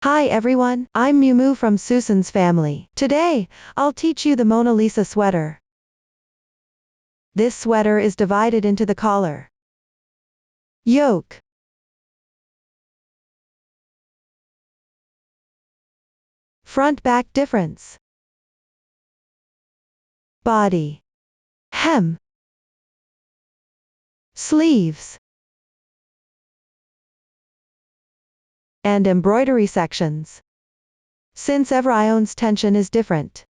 Hi everyone, I'm Mumu from Susan's family. Today, I'll teach you the Mona Lisa sweater. This sweater is divided into the collar, yoke, front-back difference, body, hem, sleeves, and embroidery sections. Since every one's tension is different,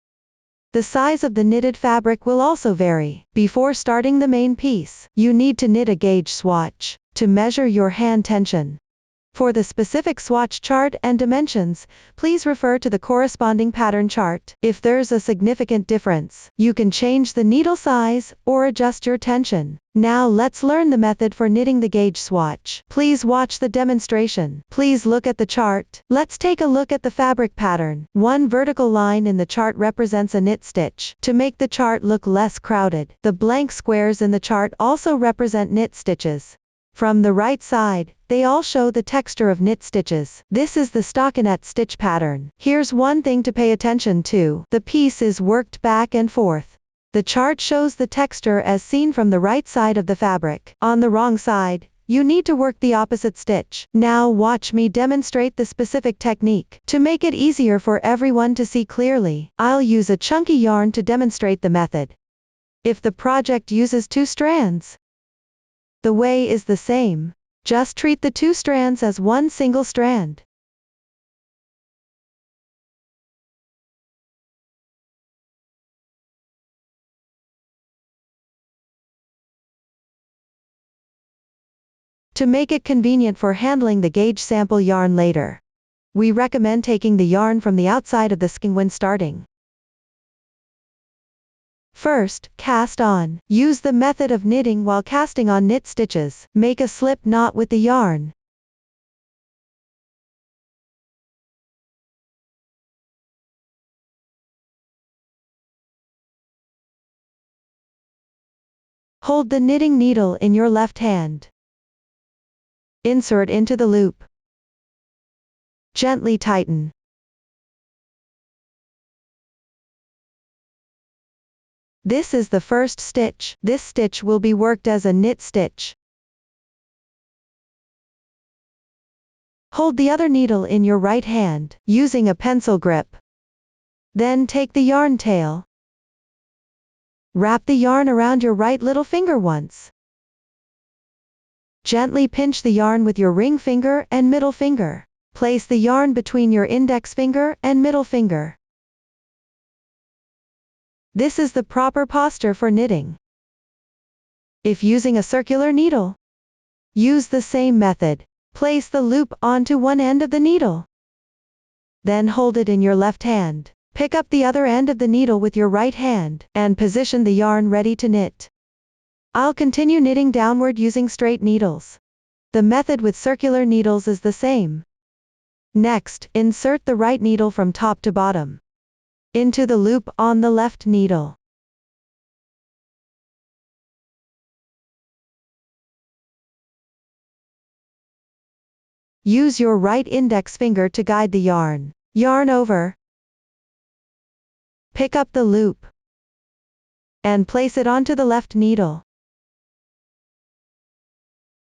the size of the knitted fabric will also vary. Before starting the main piece, you need to knit a gauge swatch to measure your hand tension. For the specific swatch chart and dimensions, please refer to the corresponding pattern chart. If there's a significant difference, you can change the needle size or adjust your tension. Now let's learn the method for knitting the gauge swatch. Please watch the demonstration. Please look at the chart. Let's take a look at the fabric pattern. One vertical line in the chart represents a knit stitch. To make the chart look less crowded, the blank squares in the chart also represent knit stitches. From the right side, they all show the texture of knit stitches. This is the stockinette stitch pattern. Here's one thing to pay attention to. The piece is worked back and forth. The chart shows the texture as seen from the right side of the fabric. On the wrong side, you need to work the opposite stitch. Now watch me demonstrate the specific technique. To make it easier for everyone to see clearly, I'll use a chunky yarn to demonstrate the method. If the project uses 2 strands, the way is the same. Just treat the 2 strands as one single strand. To make it convenient for handling the gauge sample yarn later, we recommend taking the yarn from the outside of the skein when starting. First, cast on. Use the method of knitting while casting on knit stitches. Make a slip knot with the yarn. Hold the knitting needle in your left hand. Insert into the loop. Gently tighten. This is the first stitch. This stitch will be worked as a knit stitch. Hold the other needle in your right hand, using a pencil grip. Then take the yarn tail. Wrap the yarn around your right little finger once. Gently pinch the yarn with your ring finger and middle finger. Place the yarn between your index finger and middle finger. This is the proper posture for knitting. If using a circular needle, use the same method. Place the loop onto one end of the needle. Then hold it in your left hand. Pick up the other end of the needle with your right hand, and position the yarn ready to knit. I'll continue knitting downward using straight needles. The method with circular needles is the same. Next, insert the right needle from top to bottom into the loop on the left needle. Use your right index finger to guide the yarn. Yarn over. Pick up the loop and place it onto the left needle.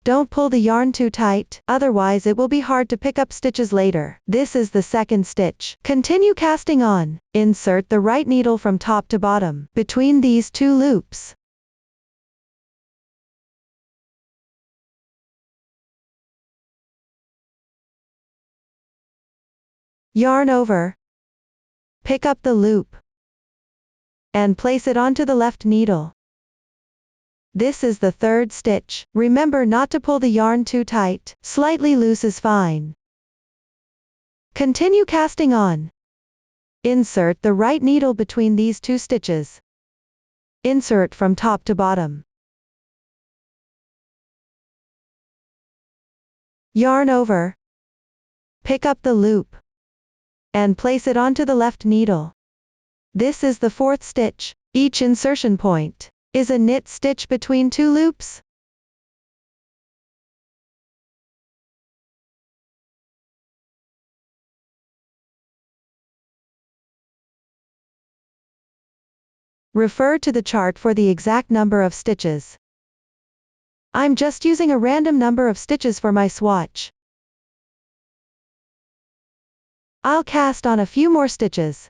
Don't pull the yarn too tight, otherwise it will be hard to pick up stitches later. This is the second stitch. Continue casting on. Insert the right needle from top to bottom between these 2 loops. Yarn over. Pick up the loop and place it onto the left needle. This is the third stitch. Remember not to pull the yarn too tight. Slightly loose is fine. Continue casting on. Insert the right needle between these 2 stitches. Insert from top to bottom. Yarn over. Pick up the loop and place it onto the left needle. This is the fourth stitch. Each insertion point is a knit stitch between 2 loops. Refer to the chart for the exact number of stitches. I'm just using a random number of stitches for my swatch. I'll cast on a few more stitches.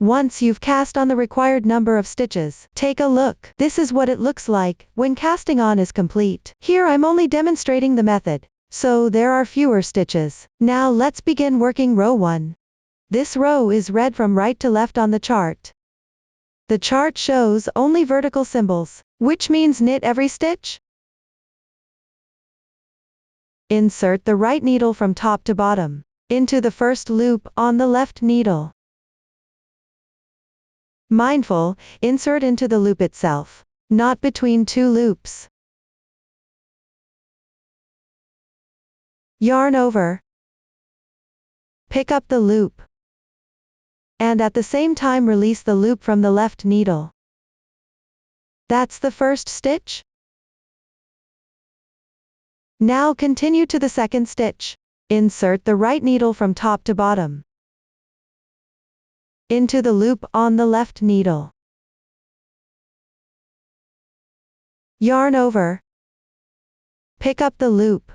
Once you've cast on the required number of stitches, take a look. This is what it looks like when casting on is complete. Here I'm only demonstrating the method, so there are fewer stitches. Now let's begin working row 1. This row is read from right to left on the chart. The chart shows only vertical symbols, which means knit every stitch. Insert the right needle from top to bottom into the first loop on the left needle. Mindful, insert into the loop itself, not between two loops. Yarn over. Pick up the loop. And at the same time release the loop from the left needle. That's the first stitch. Now continue to the second stitch. Insert the right needle from top to bottom into the loop on the left needle. Yarn over. Pick up the loop.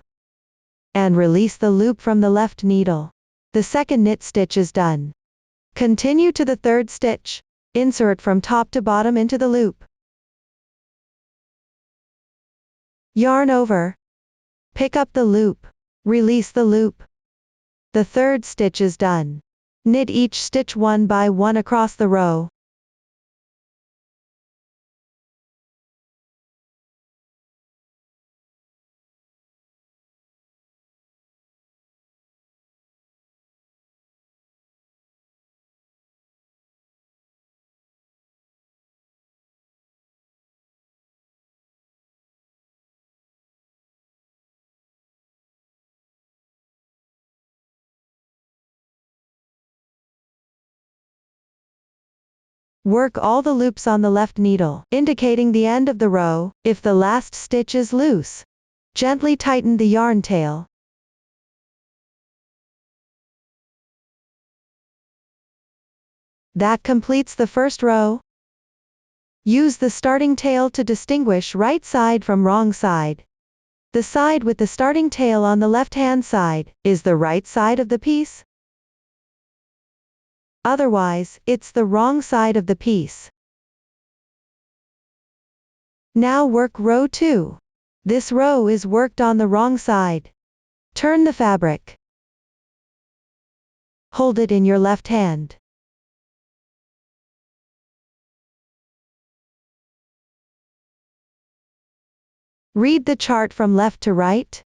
And release the loop from the left needle. The second knit stitch is done. Continue to the third stitch. Insert from top to bottom into the loop. Yarn over. Pick up the loop. Release the loop. The third stitch is done. Knit each stitch one by one across the row. Work all the loops on the left needle, indicating the end of the row. If the last stitch is loose, gently tighten the yarn tail. That completes the first row. Use the starting tail to distinguish right side from wrong side. The side with the starting tail on the left-hand side is the right side of the piece. Otherwise, it's the wrong side of the piece. Now work row 2. This row is worked on the wrong side. Turn the fabric. Hold it in your left hand. Read the chart from left to right.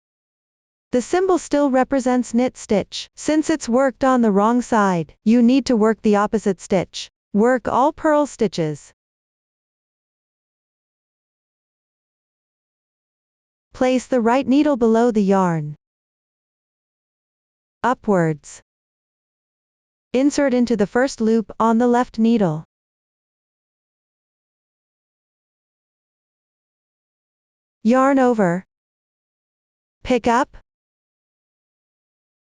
The symbol still represents knit stitch. Since it's worked on the wrong side, you need to work the opposite stitch. Work all purl stitches. Place the right needle below the yarn. Upwards. Insert into the first loop on the left needle. Yarn over. Pick up.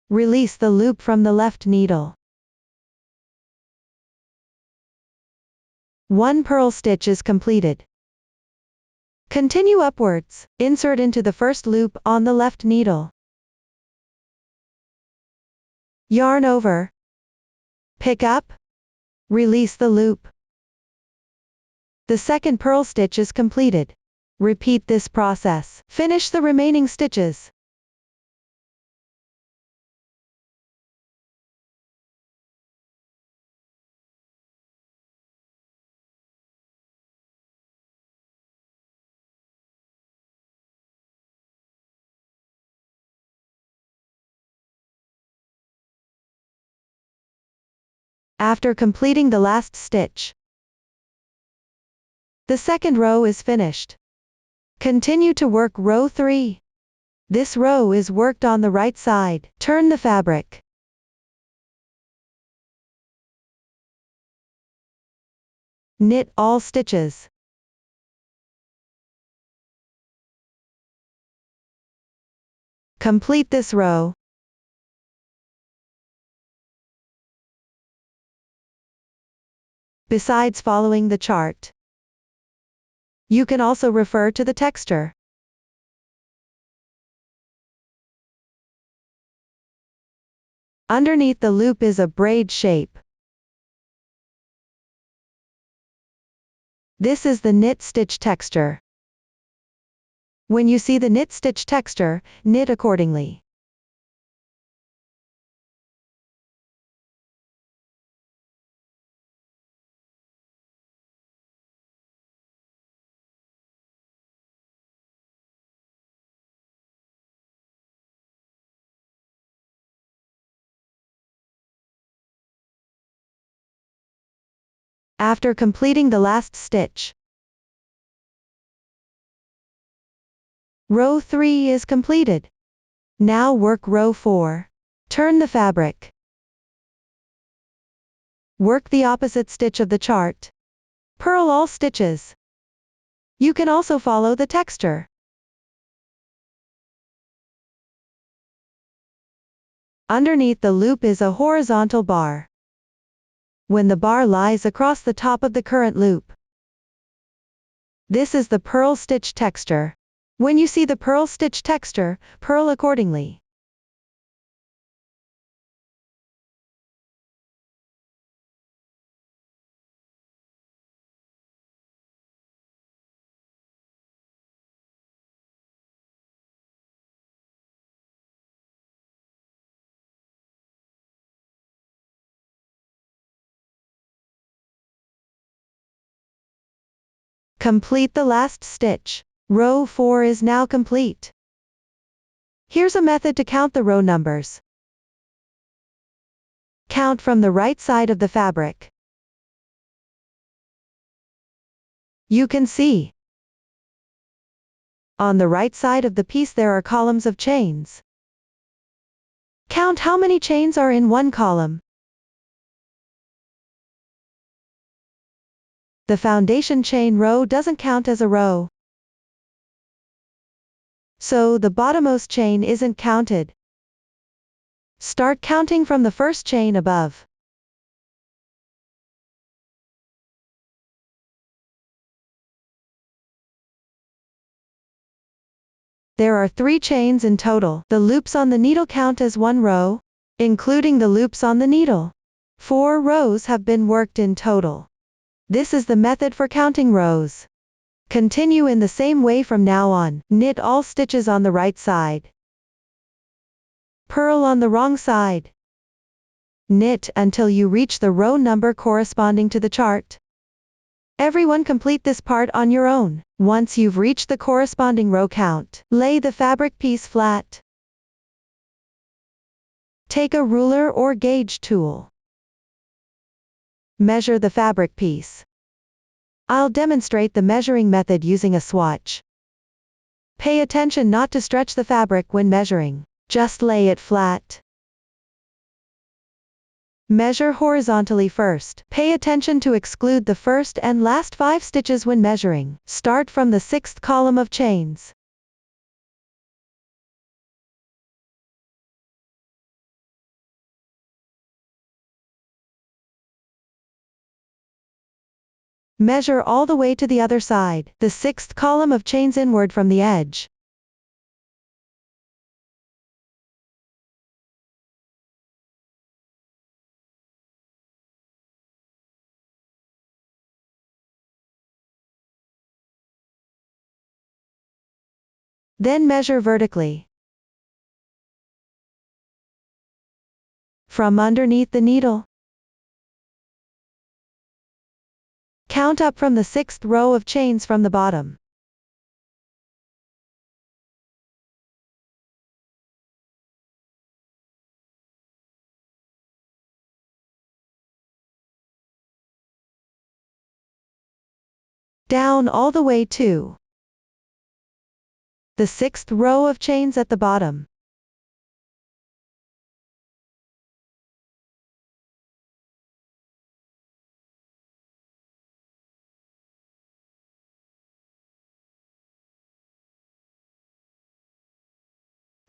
Release the loop from the left needle. One purl stitch is completed. Continue upwards. Insert into the first loop on the left needle. Yarn over. Pick up. Release the loop. The second purl stitch is completed. Repeat this process. Finish the remaining stitches. After completing the last stitch, the second row is finished. Continue to work row 3. This row is worked on the right side. Turn the fabric. Knit all stitches. Complete this row. Besides following the chart, you can also refer to the texture. Underneath the loop is a braid shape. This is the knit stitch texture. When you see the knit stitch texture, knit accordingly. After completing the last stitch, row 3 is completed. Now work row 4. Turn the fabric. Work the opposite stitch of the chart. Purl all stitches. You can also follow the texture. Underneath the loop is a horizontal bar. When the bar lies across the top of the current loop, this is the purl stitch texture. When you see the purl stitch texture, purl accordingly. Complete the last stitch. Row 4 is now complete. Here's a method to count the row numbers. Count from the right side of the fabric. You can see on the right side of the piece there are columns of chains. Count how many chains are in one column. The foundation chain row doesn't count as a row, so the bottommost chain isn't counted. Start counting from the first chain above. There are 3 chains in total. The loops on the needle count as one row, including the loops on the needle. 4 rows have been worked in total. This is the method for counting rows. Continue in the same way from now on. Knit all stitches on the right side. Purl on the wrong side. Knit until you reach the row number corresponding to the chart. Everyone complete this part on your own. Once you've reached the corresponding row count, lay the fabric piece flat. Take a ruler or gauge tool. Measure the fabric piece. I'll demonstrate the measuring method using a swatch. Pay attention not to stretch the fabric when measuring. Just lay it flat. Measure horizontally first. Pay attention to exclude the first and last 5 stitches when measuring. Start from the 6th column of chains. Measure all the way to the other side, the 6th column of chains inward from the edge. Then measure vertically. From underneath the needle. Count up from the 6th row of chains from the bottom. Down all the way to the sixth row of chains at the bottom.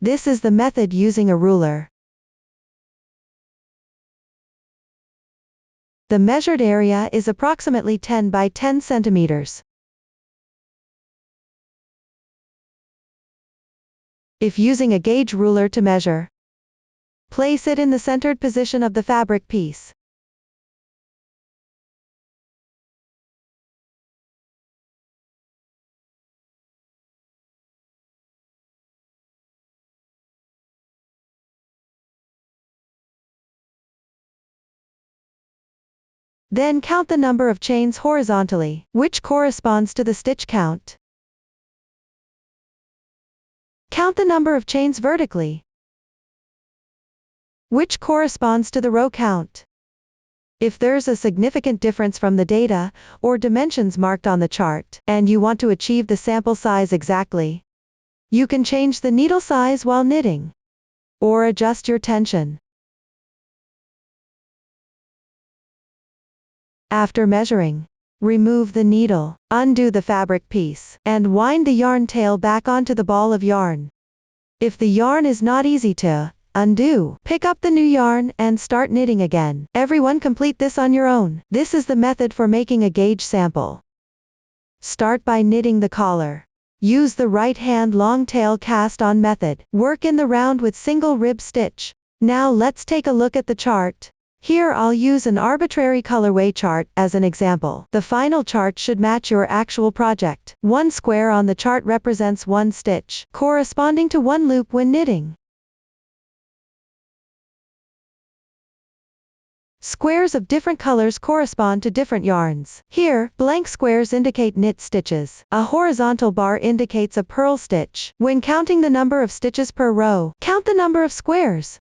This is the method using a ruler. The measured area is approximately 10 by 10 centimeters. If using a gauge ruler to measure, place it in the centered position of the fabric piece. Then count the number of chains horizontally, which corresponds to the stitch count. Count the number of chains vertically, which corresponds to the row count. If there's a significant difference from the data or dimensions marked on the chart, and you want to achieve the sample size exactly, you can change the needle size while knitting, or adjust your tension. After measuring, remove the needle, undo the fabric piece, and wind the yarn tail back onto the ball of yarn. If the yarn is not easy to undo, pick up the new yarn and start knitting again. Everyone complete this on your own. This is the method for making a gauge sample. Start by knitting the collar. Use the right hand long tail cast on method. Work in the round with single rib stitch. Now let's take a look at the chart. Here I'll use an arbitrary colorway chart as an example. The final chart should match your actual project. One square on the chart represents one stitch, corresponding to one loop when knitting. Squares of different colors correspond to different yarns. Here, blank squares indicate knit stitches. A horizontal bar indicates a purl stitch. When counting the number of stitches per row, count the number of squares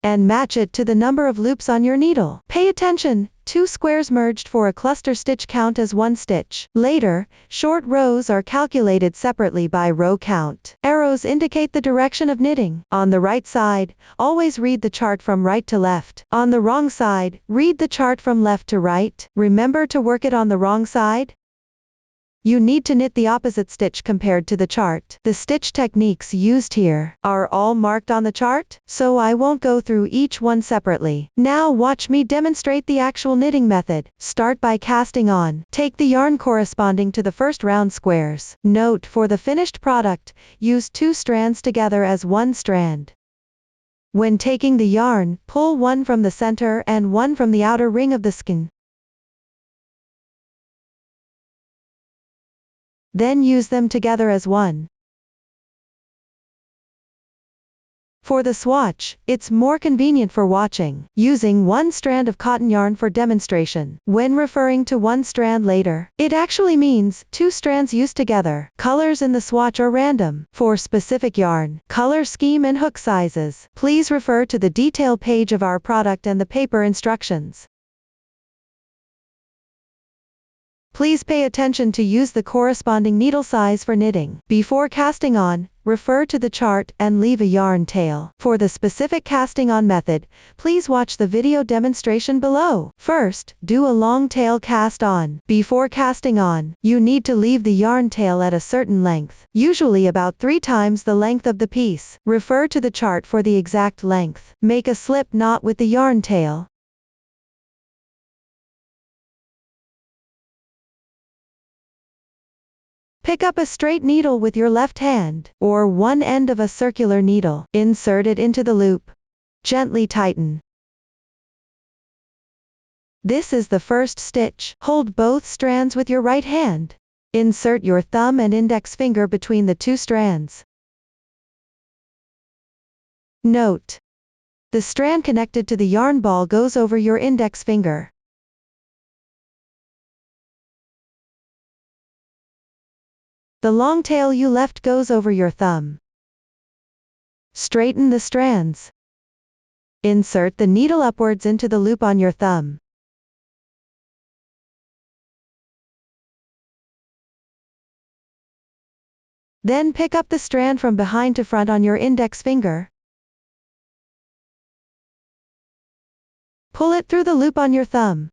and match it to the number of loops on your needle. Pay attention, two squares merged for a cluster stitch count as one stitch. Later, short rows are calculated separately by row count. Arrows indicate the direction of knitting. On the right side, always read the chart from right to left. On the wrong side, read the chart from left to right. Remember to work it on the wrong side. You need to knit the opposite stitch compared to the chart. The stitch techniques used here are all marked on the chart, so I won't go through each one separately. Now watch me demonstrate the actual knitting method. Start by casting on. Take the yarn corresponding to the first round squares. Note, for the finished product, use two strands together as one strand. When taking the yarn, pull one from the center and one from the outer ring of the skein. Then use them together as one. For the swatch, it's more convenient for watching, using one strand of cotton yarn for demonstration. When referring to one strand later, it actually means two strands used together. Colors in the swatch are random. For specific yarn, color scheme and hook sizes, please refer to the detail page of our product and the paper instructions. Please pay attention to use the corresponding needle size for knitting. Before casting on, refer to the chart and leave a yarn tail. For the specific casting on method, please watch the video demonstration below. First, do a long tail cast on. Before casting on, you need to leave the yarn tail at a certain length, usually about 3 times the length of the piece. Refer to the chart for the exact length. Make a slip knot with the yarn tail. Pick up a straight needle with your left hand, or one end of a circular needle. Insert it into the loop. Gently tighten. This is the first stitch. Hold both strands with your right hand. Insert your thumb and index finger between the two strands. Note: the strand connected to the yarn ball goes over your index finger. The long tail you left goes over your thumb. Straighten the strands. Insert the needle upwards into the loop on your thumb. Then pick up the strand from behind to front on your index finger. Pull it through the loop on your thumb.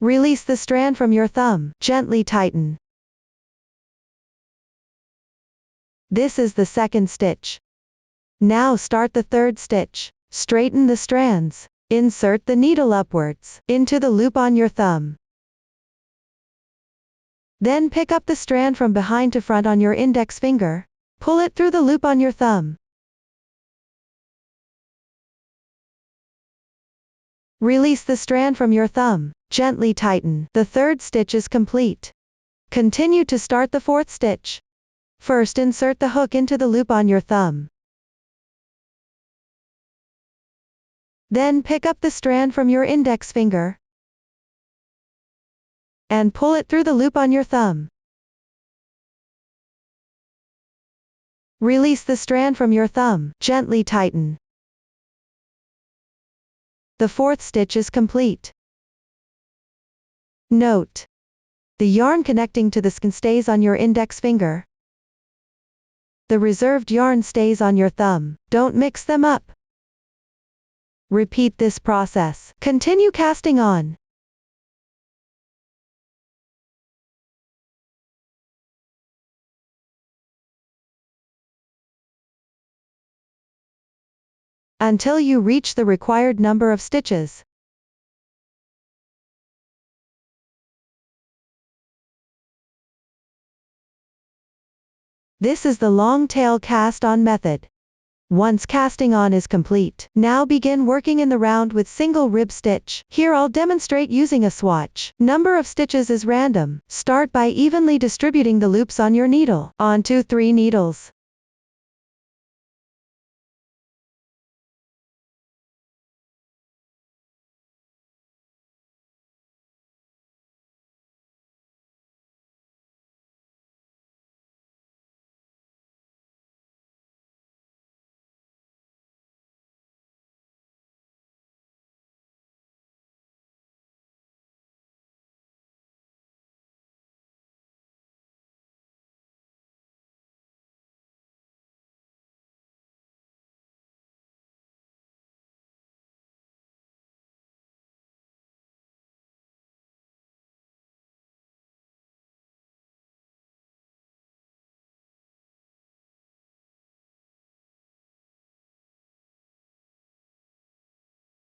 Release the strand from your thumb, gently tighten. This is the second stitch. Now start the third stitch. Straighten the strands. Insert the needle upwards, into the loop on your thumb. Then pick up the strand from behind to front on your index finger. Pull it through the loop on your thumb. Release the strand from your thumb, gently tighten. The third stitch is complete. Continue to start the fourth stitch. First insert the hook into the loop on your thumb. Then pick up the strand from your index finger and pull it through the loop on your thumb. Release the strand from your thumb, gently tighten. The fourth stitch is complete. Note: the yarn connecting to the skein stays on your index finger. The reserved yarn stays on your thumb. Don't mix them up. Repeat this process. Continue casting on. Until you reach the required number of stitches. This is the long tail cast on method. Once casting on is complete, now begin working in the round with single rib stitch. Here I'll demonstrate using a swatch. Number of stitches is random. Start by evenly distributing the loops on your needle onto 3 needles.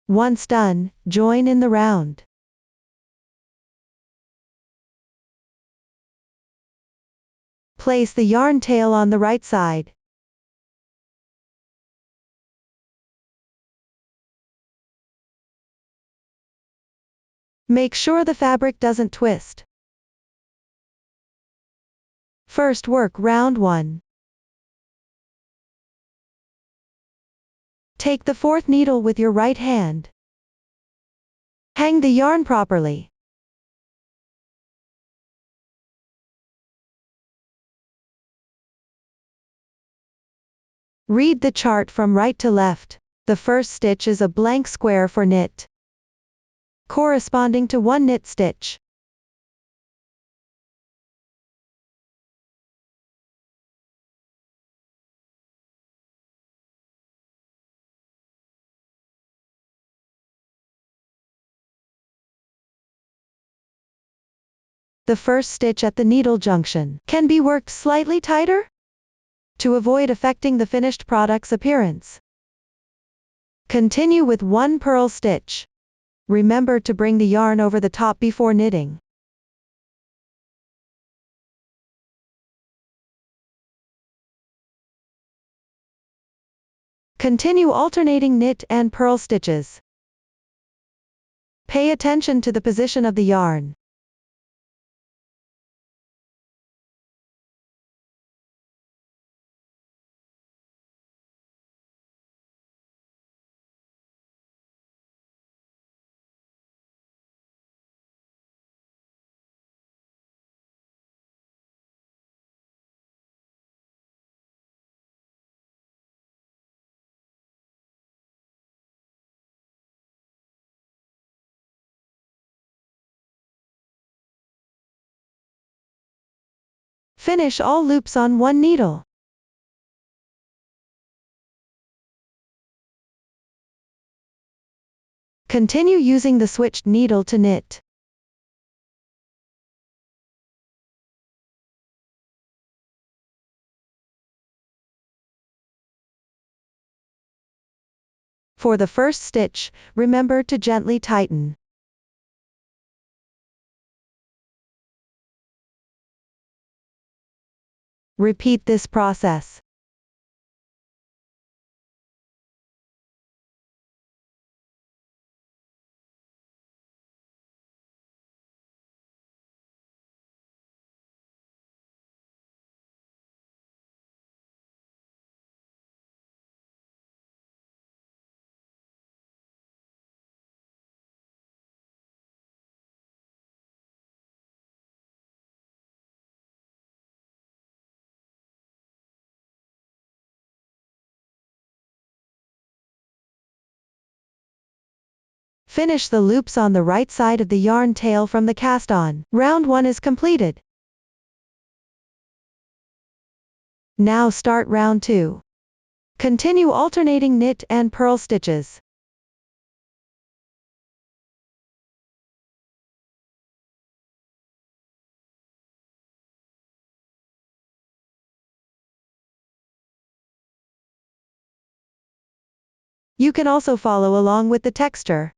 Once done, join in the round. Place the yarn tail on the right side. Make sure the fabric doesn't twist. First work round 1. Take the fourth needle with your right hand. Hang the yarn properly. Read the chart from right to left. The first stitch is a blank square for knit, corresponding to 1 knit stitch. The first stitch at the needle junction can be worked slightly tighter to avoid affecting the finished product's appearance. Continue with 1 purl stitch. Remember to bring the yarn over the top before knitting. Continue alternating knit and purl stitches. Pay attention to the position of the yarn. Finish all loops on one needle. Continue using the switched needle to knit. For the first stitch, remember to gently tighten. Repeat this process. Finish the loops on the right side of the yarn tail from the cast on. Round 1 is completed. Now start round 2. Continue alternating knit and purl stitches. You can also follow along with the texture.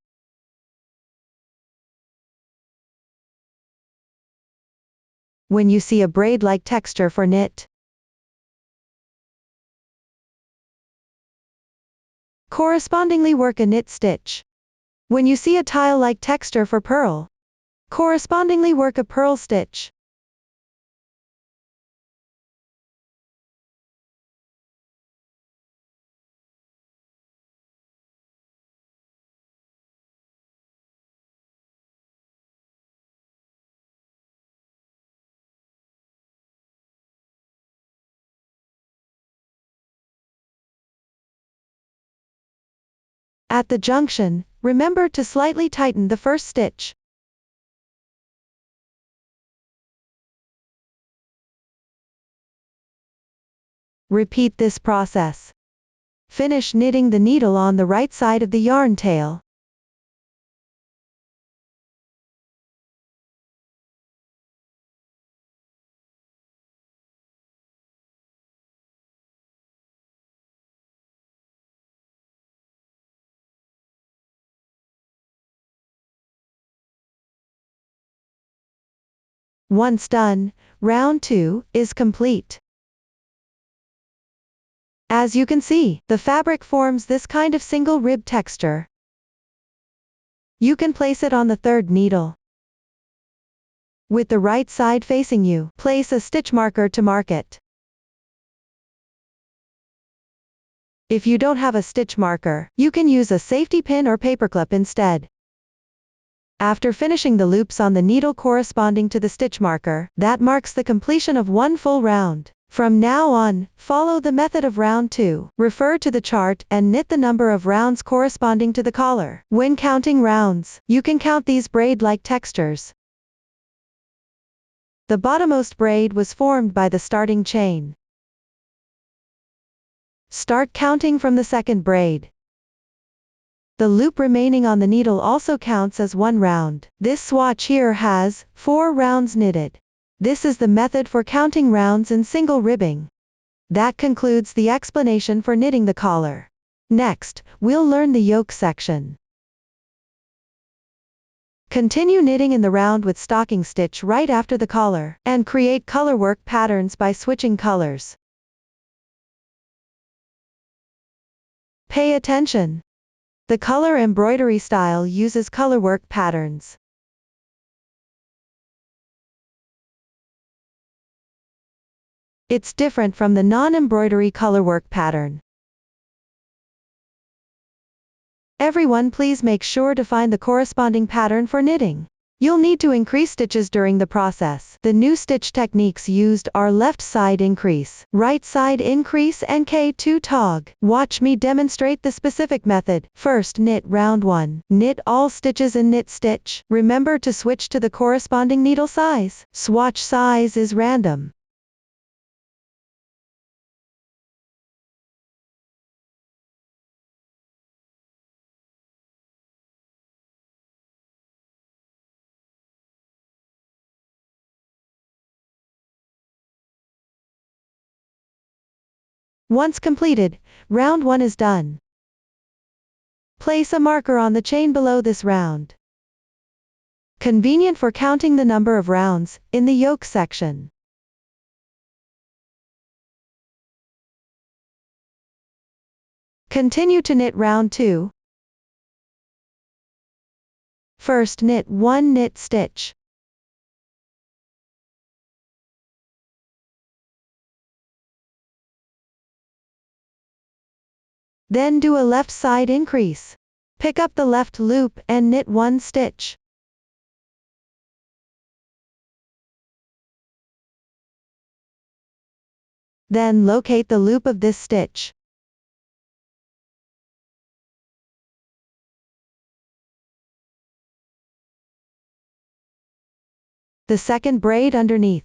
When you see a braid-like texture for knit, correspondingly work a knit stitch. When you see a tile-like texture for purl, correspondingly work a purl stitch. At the junction, remember to slightly tighten the first stitch. Repeat this process. Finish knitting the needle on the right side of the yarn tail. Once done, round 2 is complete. As you can see, the fabric forms this kind of single rib texture. You can place it on the third needle. With the right side facing you, place a stitch marker to mark it. If you don't have a stitch marker, you can use a safety pin or paperclip instead. After finishing the loops on the needle corresponding to the stitch marker, that marks the completion of one full round. From now on, follow the method of round 2. Refer to the chart and knit the number of rounds corresponding to the collar. When counting rounds, you can count these braid-like textures. The bottommost braid was formed by the starting chain. Start counting from the second braid. The loop remaining on the needle also counts as one round. This swatch here has 4 rounds knitted. This is the method for counting rounds in single ribbing. That concludes the explanation for knitting the collar. Next, we'll learn the yoke section. Continue knitting in the round with stocking stitch right after the collar, and create colorwork patterns by switching colors. Pay attention. The color embroidery style uses colorwork patterns. It's different from the non-embroidery colorwork pattern. Everyone, please make sure to find the corresponding pattern for knitting. You'll need to increase stitches during the process. The new stitch techniques used are left side increase, right side increase and K2 tog. Watch me demonstrate the specific method. First, knit round 1. Knit all stitches in knit stitch. Remember to switch to the corresponding needle size. Swatch size is random. Once completed, round 1 is done. Place a marker on the chain below this round. Convenient for counting the number of rounds, in the yoke section. Continue to knit round 2. First knit 1 knit stitch. Then do a left side increase. Pick up the left loop and knit 1 stitch. Then locate the loop of this stitch. The second braid underneath.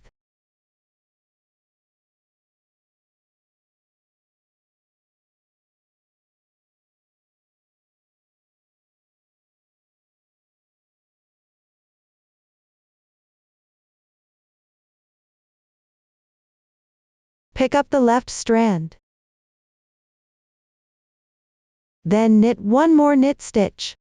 Pick up the left strand. Then knit 1 more knit stitch.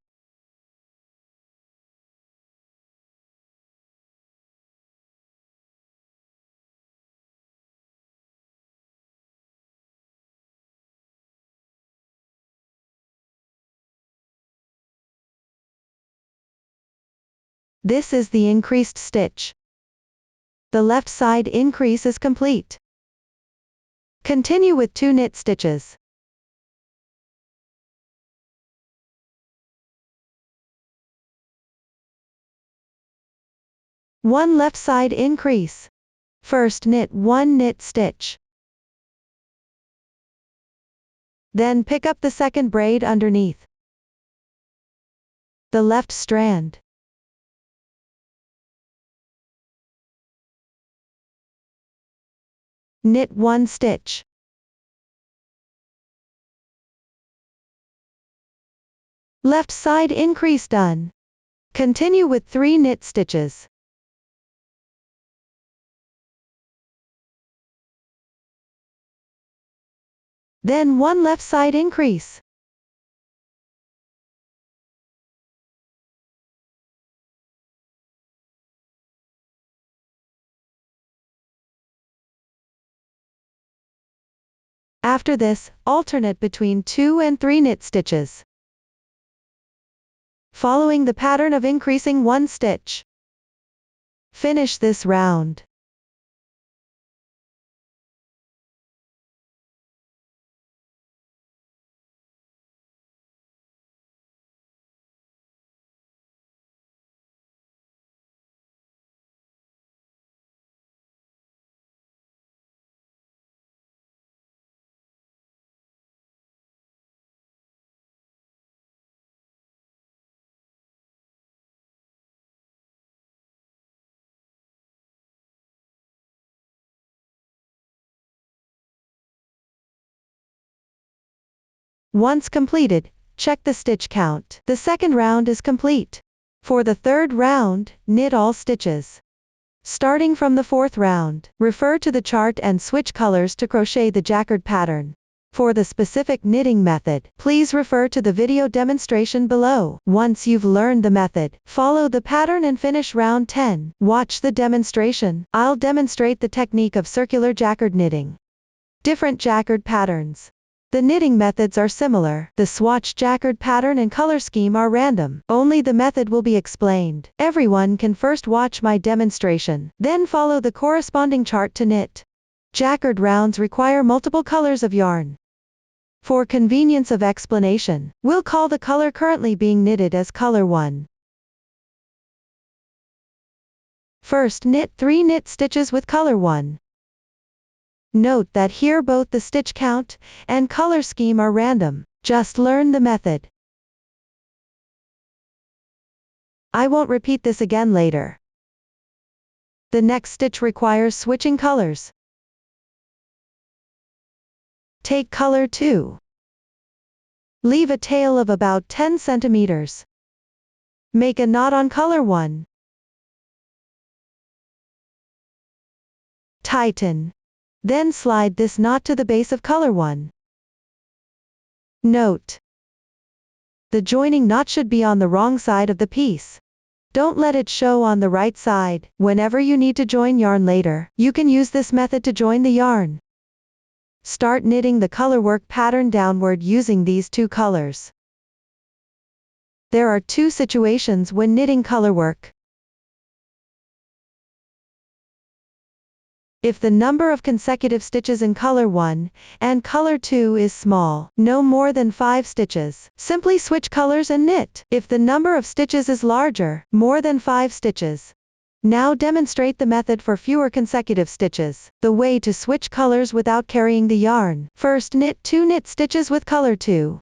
This is the increased stitch. The left side increase is complete. Continue with 2 knit stitches. One left side increase. First knit 1 knit stitch. Then pick up the second braid underneath. The left strand. Knit 1 stitch. Left side increase done. Continue with 3 knit stitches. Then 1 left side increase. After this, alternate between 2 and 3 knit stitches, following the pattern of increasing 1 stitch. Finish this round. Once completed, check the stitch count. The second round is complete. For the third round, knit all stitches. Starting from the fourth round, refer to the chart and switch colors to crochet the jacquard pattern. For the specific knitting method, please refer to the video demonstration below. Once you've learned the method, follow the pattern and finish round 10. Watch the demonstration. I'll demonstrate the technique of circular jacquard knitting. Different jacquard patterns. The knitting methods are similar. The swatch jacquard pattern and color scheme are random. Only the method will be explained. Everyone can first watch my demonstration, then follow the corresponding chart to knit. Jacquard rounds require multiple colors of yarn. For convenience of explanation, we'll call the color currently being knitted as color 1. First knit 3 knit stitches with color 1. Note that here both the stitch count and color scheme are random. Just learn the method. I won't repeat this again later. The next stitch requires switching colors. Take color 2. Leave a tail of about 10 centimeters. Make a knot on color 1. Tighten. Then slide this knot to the base of color 1. Note: the joining knot should be on the wrong side of the piece. Don't let it show on the right side. Whenever you need to join yarn later, you can use this method to join the yarn. Start knitting the colorwork pattern downward using these two colors. There are two situations when knitting colorwork. If the number of consecutive stitches in color 1 and color 2 is small, no more than 5 stitches, simply switch colors and knit. If the number of stitches is larger, more than 5 stitches. Now demonstrate the method for fewer consecutive stitches. The way to switch colors without carrying the yarn. First knit 2 knit stitches with color 2.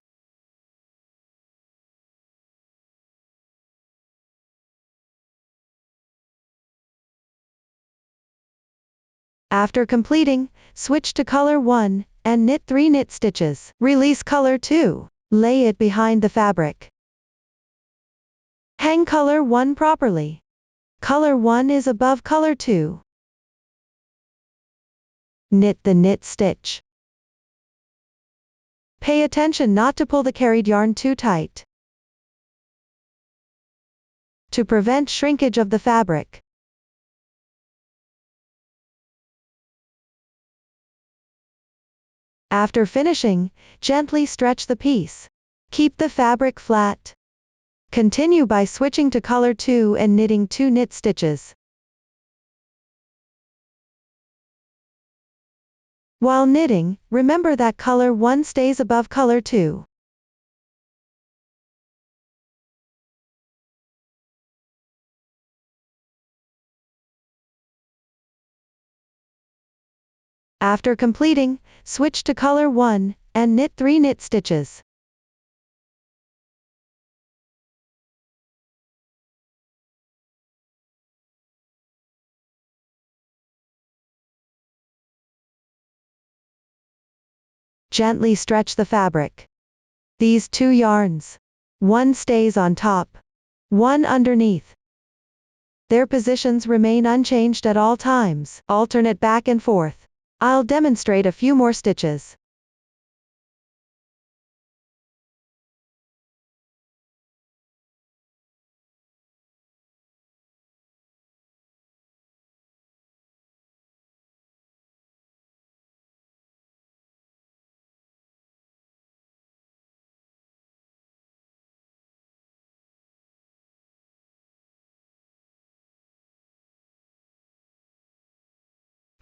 After completing, switch to color 1, and knit 3 knit stitches. Release color 2. Lay it behind the fabric. Hang color 1 properly. Color 1 is above color 2. Knit the knit stitch. Pay attention not to pull the carried yarn too tight, to prevent shrinkage of the fabric. After finishing, gently stretch the piece. Keep the fabric flat. Continue by switching to color 2 and knitting 2 knit stitches. While knitting, remember that color 1 stays above color 2. After completing, switch to color 1, and knit 3 knit stitches. Gently stretch the fabric. These two yarns. One stays on top, one underneath. Their positions remain unchanged at all times. Alternate back and forth. I'll demonstrate a few more stitches.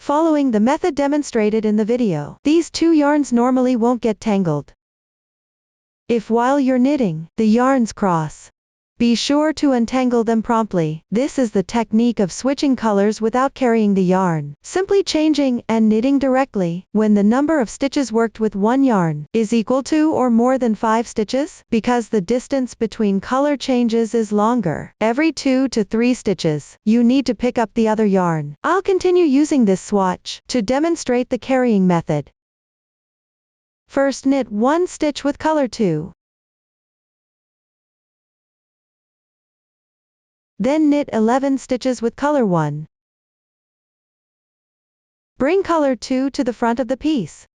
Following the method demonstrated in the video, these two yarns normally won't get tangled. If while you're knitting, the yarns cross, be sure to untangle them promptly. This is the technique of switching colors without carrying the yarn. Simply changing and knitting directly. When the number of stitches worked with one yarn is equal to or more than 5 stitches, because the distance between color changes is longer, every 2 to 3 stitches, you need to pick up the other yarn. I'll continue using this swatch to demonstrate the carrying method. First knit 1 stitch with color 2. Then knit 11 stitches with color 1. Bring color 2 to the front of the piece.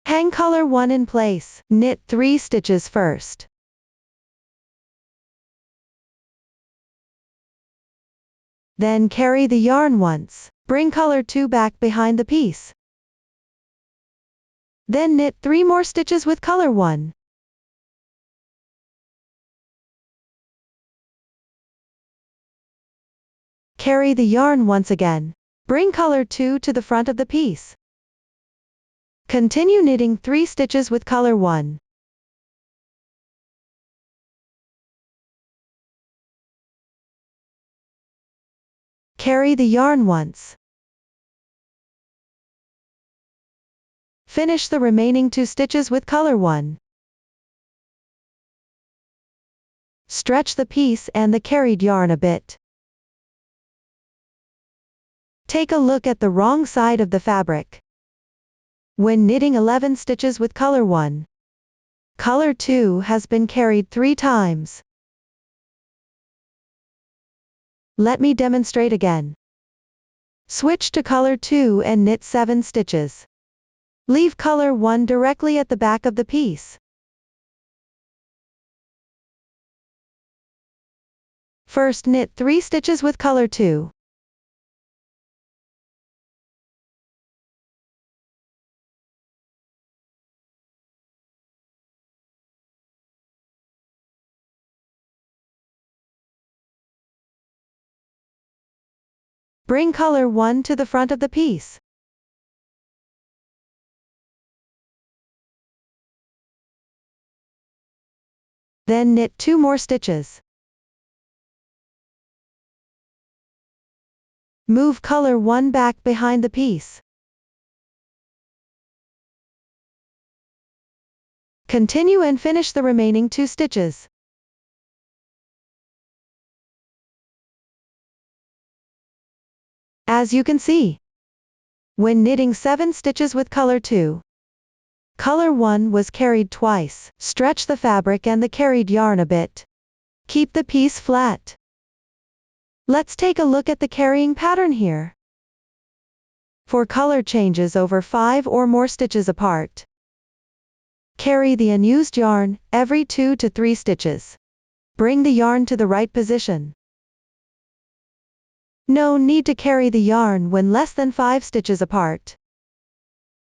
Hang color 1 in place. Knit 3 stitches first. Then carry the yarn once. Bring color 2 back behind the piece. Then knit 3 more stitches with color 1. Carry the yarn once again. Bring color 2 to the front of the piece. Continue knitting 3 stitches with color 1. Carry the yarn once. Finish the remaining 2 stitches with color 1. Stretch the piece and the carried yarn a bit. Take a look at the wrong side of the fabric. When knitting 11 stitches with color 1, color 2 has been carried 3 times. Let me demonstrate again. Switch to color 2 and knit 7 stitches. Leave color 1 directly at the back of the piece. First knit 3 stitches with color 2. Bring color 1 to the front of the piece. Then knit 2 more stitches. Move color 1 back behind the piece. Continue and finish the remaining 2 stitches. As you can see, when knitting 7 stitches with color 2, color 1 was carried twice. Stretch the fabric and the carried yarn a bit. Keep the piece flat. Let's take a look at the carrying pattern here. For color changes over 5 or more stitches apart, carry the unused yarn every 2 to 3 stitches. Bring the yarn to the right position. No need to carry the yarn when less than 5 stitches apart.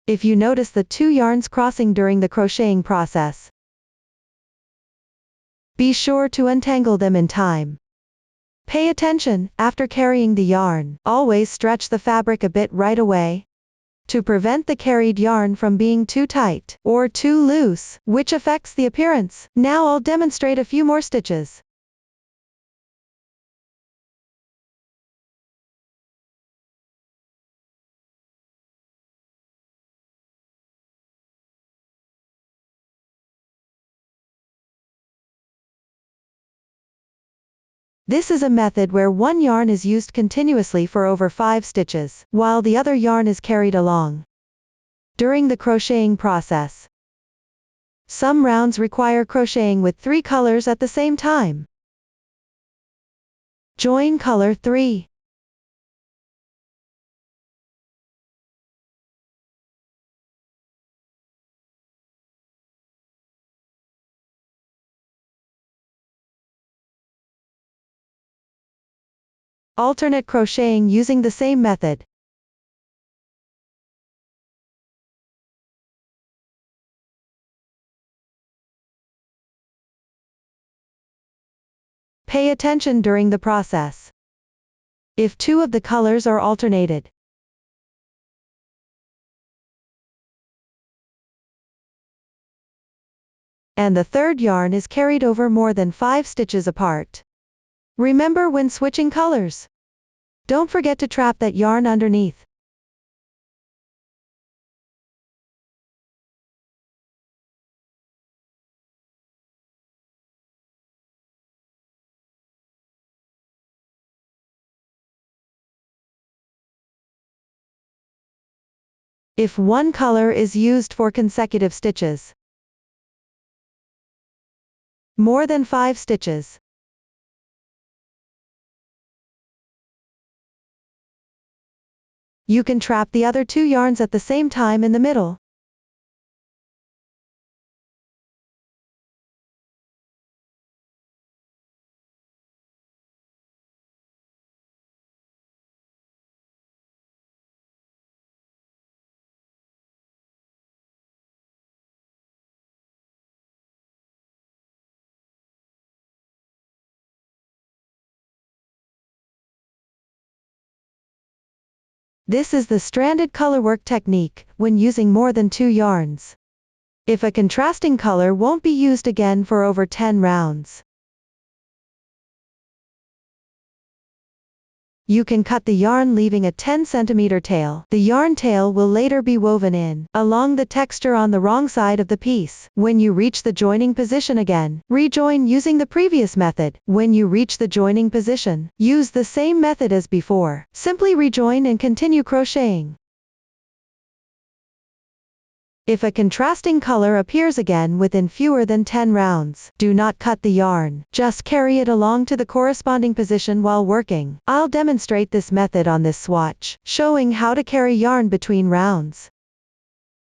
If you notice the 2 yarns crossing during the crocheting process, be sure to untangle them in time. Pay attention, after carrying the yarn, always stretch the fabric a bit right away, to prevent the carried yarn from being too tight, or too loose, which affects the appearance. Now I'll demonstrate a few more stitches. This is a method where one yarn is used continuously for over 5 stitches, while the other yarn is carried along. During the crocheting process, some rounds require crocheting with 3 colors at the same time. Join color 3. Alternate crocheting using the same method. Pay attention during the process. If 2 of the colors are alternated, and the third yarn is carried over more than 5 stitches apart, remember when switching colors, don't forget to trap that yarn underneath. If one color is used for consecutive stitches, more than 5 stitches, you can trap the other 2 yarns at the same time in the middle. This is the stranded colorwork technique, when using more than 2 yarns. If a contrasting color won't be used again for over 10 rounds, you can cut the yarn leaving a 10 cm tail. The yarn tail will later be woven in, along the texture on the wrong side of the piece. When you reach the joining position again, rejoin using the previous method. When you reach the joining position, use the same method as before. Simply rejoin and continue crocheting. If a contrasting color appears again within fewer than 10 rounds, do not cut the yarn, just carry it along to the corresponding position while working. I'll demonstrate this method on this swatch, showing how to carry yarn between rounds.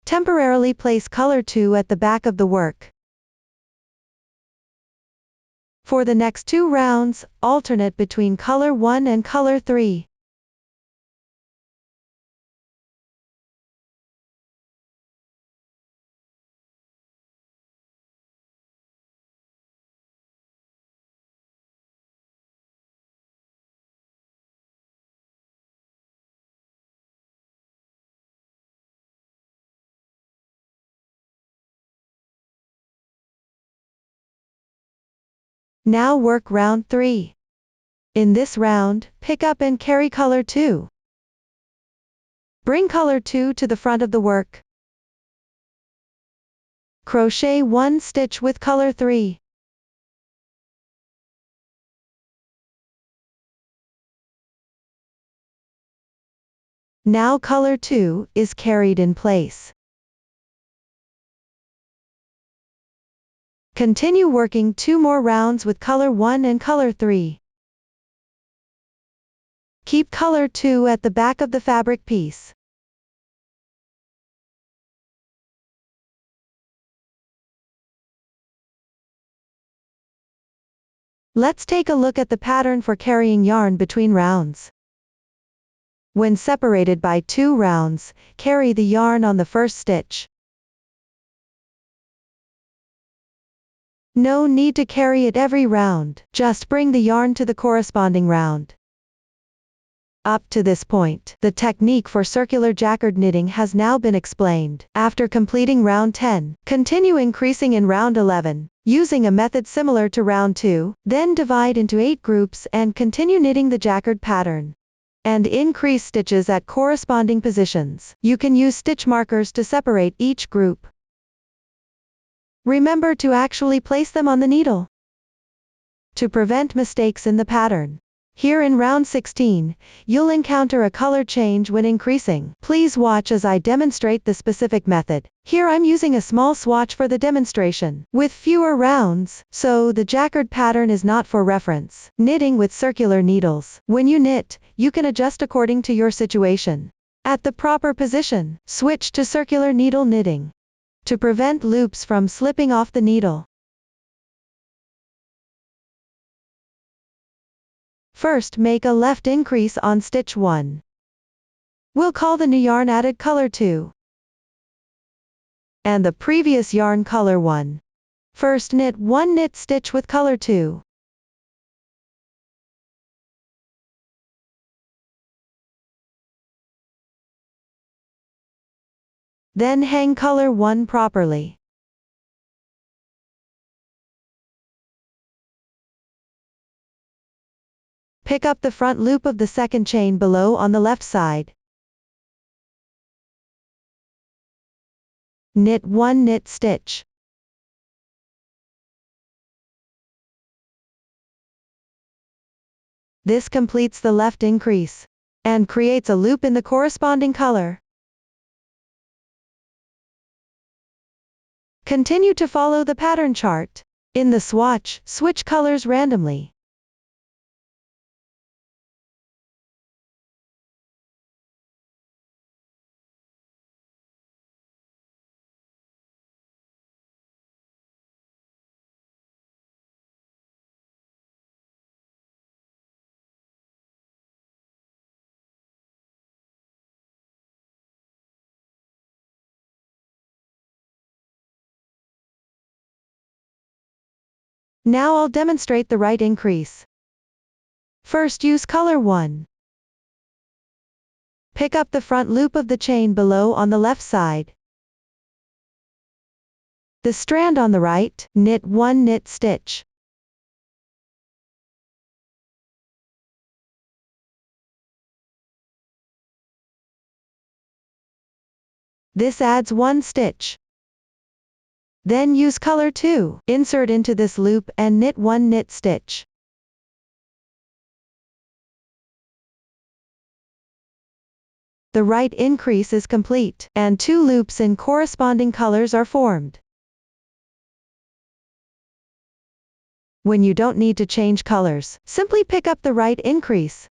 Temporarily place color 2 at the back of the work. For the next 2 rounds, alternate between color 1 and color 3. Now work round 3. In this round, pick up and carry color 2. Bring color 2 to the front of the work. Crochet 1 stitch with color 3. Now color 2 is carried in place. Continue working 2 more rounds with color 1 and color 3. Keep color 2 at the back of the fabric piece. Let's take a look at the pattern for carrying yarn between rounds. When separated by 2 rounds, carry the yarn on the first stitch. No need to carry it every round, just bring the yarn to the corresponding round. Up to this point, the technique for circular jacquard knitting has now been explained. After completing round 10, continue increasing in round 11, using a method similar to round 2, then divide into 8 groups and continue knitting the jacquard pattern. And increase stitches at corresponding positions. You can use stitch markers to separate each group. Remember to actually place them on the needle to prevent mistakes in the pattern. Here in round 16, you'll encounter a color change when increasing. Please watch as I demonstrate the specific method. Here I'm using a small swatch for the demonstration, with fewer rounds, so the jacquard pattern is not for reference. Knitting with circular needles. When you knit, you can adjust according to your situation. At the proper position, switch to circular needle knitting to prevent loops from slipping off the needle. First, make a left increase on stitch 1. We'll call the new yarn added color 2. And the previous yarn color 1. First knit 1 knit stitch with color 2. Then hang color 1 properly. Pick up the front loop of the second chain below on the left side. Knit 1 knit stitch. This completes the left increase and creates a loop in the corresponding color. Continue to follow the pattern chart. In the swatch, switch colors randomly. Now I'll demonstrate the right increase. First use color 1. Pick up the front loop of the chain below on the left side. The strand on the right, knit 1 knit stitch. This adds 1 stitch. Then use color 2, insert into this loop and knit 1 knit stitch. the right increase is complete, and 2 loops in corresponding colors are formed. When you don't need to change colors, simply pick up the right increase.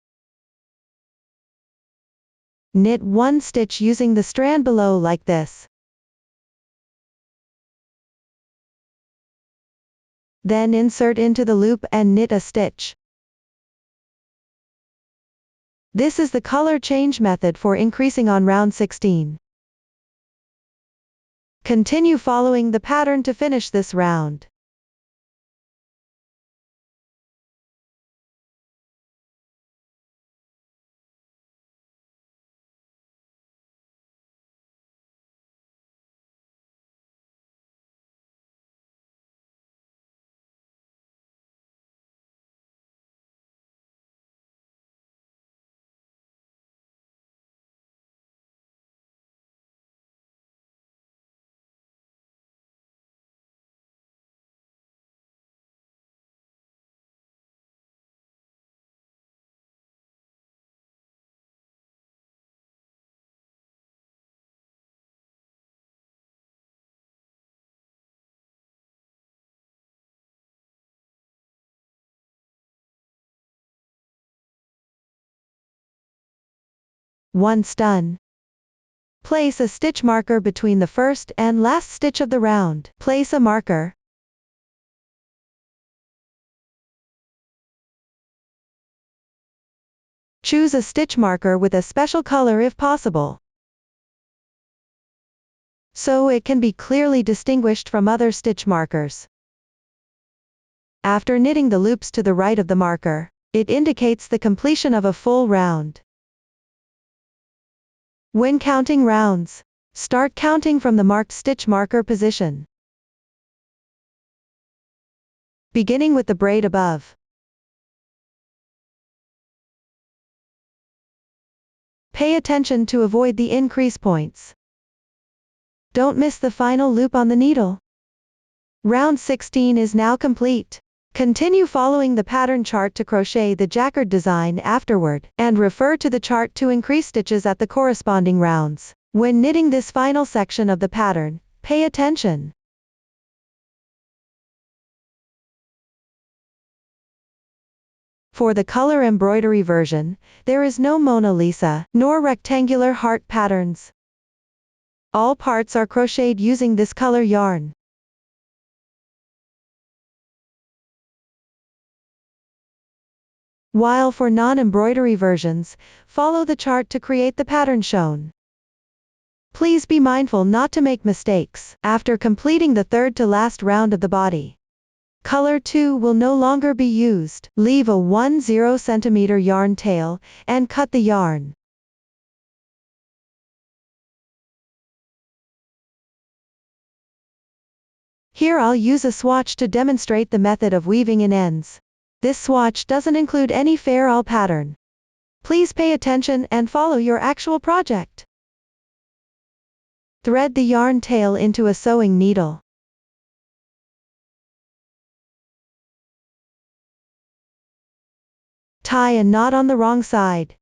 Knit 1 stitch using the strand below like this. Then insert into the loop and knit a stitch. This is the color change method for increasing on round 16. Continue following the pattern to finish this round. Once done, place a stitch marker between the first and last stitch of the round. Place a marker. Choose a stitch marker with a special color if possible, so it can be clearly distinguished from other stitch markers. After knitting the loops to the right of the marker, it indicates the completion of a full round. When counting rounds, start counting from the marked stitch marker position, beginning with the braid above. Pay attention to avoid the increase points. Don't miss the final loop on the needle. Round 16 is now complete. Continue following the pattern chart to crochet the jacquard design afterward, and refer to the chart to increase stitches at the corresponding rounds. When knitting this final section of the pattern, pay attention. For the color embroidery version, there is no Mona Lisa, nor rectangular heart patterns. All parts are crocheted using this color yarn. While for non-embroidery versions, follow the chart to create the pattern shown. Please be mindful not to make mistakes. After completing the third to last round of the body, color 2 will no longer be used. Leave a 10 cm yarn tail, and cut the yarn. Here I'll use a swatch to demonstrate the method of weaving in ends. This swatch doesn't include any fair all pattern. Please pay attention and follow your actual project. Thread the yarn tail into a sewing needle. Tie a knot on the wrong side.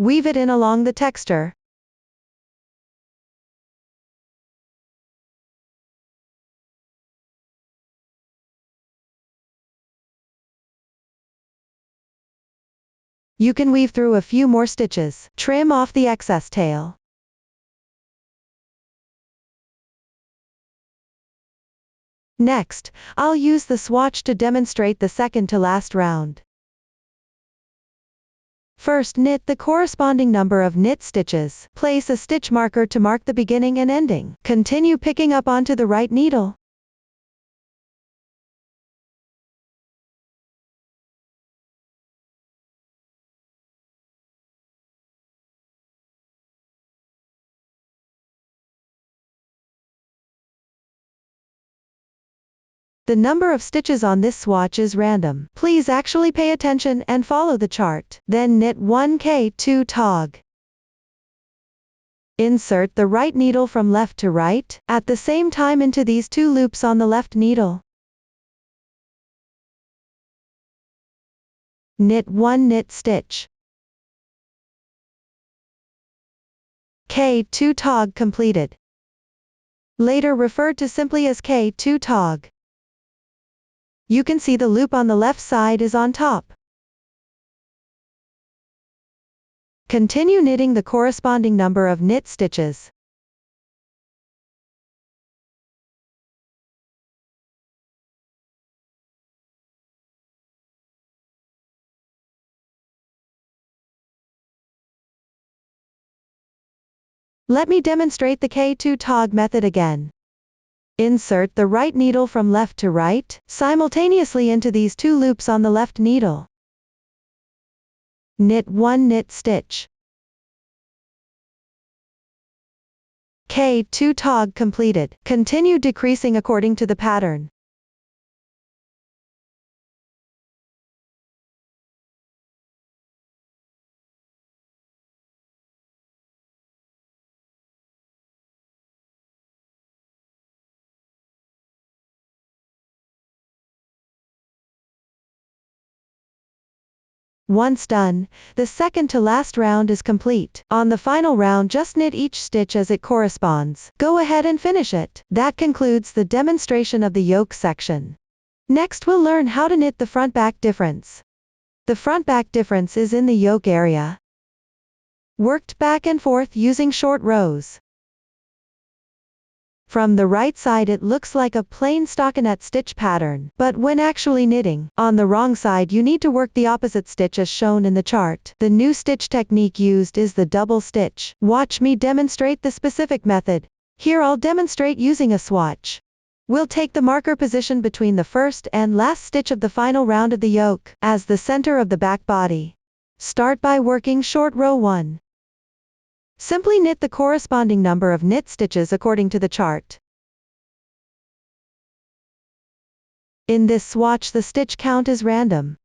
Weave it in along the texture. You can weave through a few more stitches. Trim off the excess tail. Next, I'll use the swatch to demonstrate the second to last round. First, knit the corresponding number of knit stitches. Place a stitch marker to mark the beginning and ending. Continue picking up onto the right needle. The number of stitches on this swatch is random. Please actually pay attention and follow the chart. Then knit 1K2 tog. Insert the right needle from left to right, at the same time into these 2 loops on the left needle. Knit 1 knit stitch. K2 tog completed. Later referred to simply as K2 tog. You can see the loop on the left side is on top. Continue knitting the corresponding number of knit stitches. Let me demonstrate the K2 tog method again. Insert the right needle from left to right, simultaneously into these 2 loops on the left needle. Knit 1 knit stitch. K2 tog completed. Continue decreasing according to the pattern. Once done, the second to last round is complete. On the final round, just knit each stitch as it corresponds. Go ahead and finish it. That concludes the demonstration of the yoke section. Next we'll learn how to knit the front-back difference. The front-back difference is in the yoke area. Worked back and forth using short rows. From the right side it looks like a plain stockinette stitch pattern, but when actually knitting, on the wrong side you need to work the opposite stitch as shown in the chart. The new stitch technique used is the double stitch. Watch me demonstrate the specific method. Here I'll demonstrate using a swatch. We'll take the marker position between the first and last stitch of the final round of the yoke, as the center of the back body. Start by working short row 1. Simply knit the corresponding number of knit stitches according to the chart. In this swatch the stitch count is random.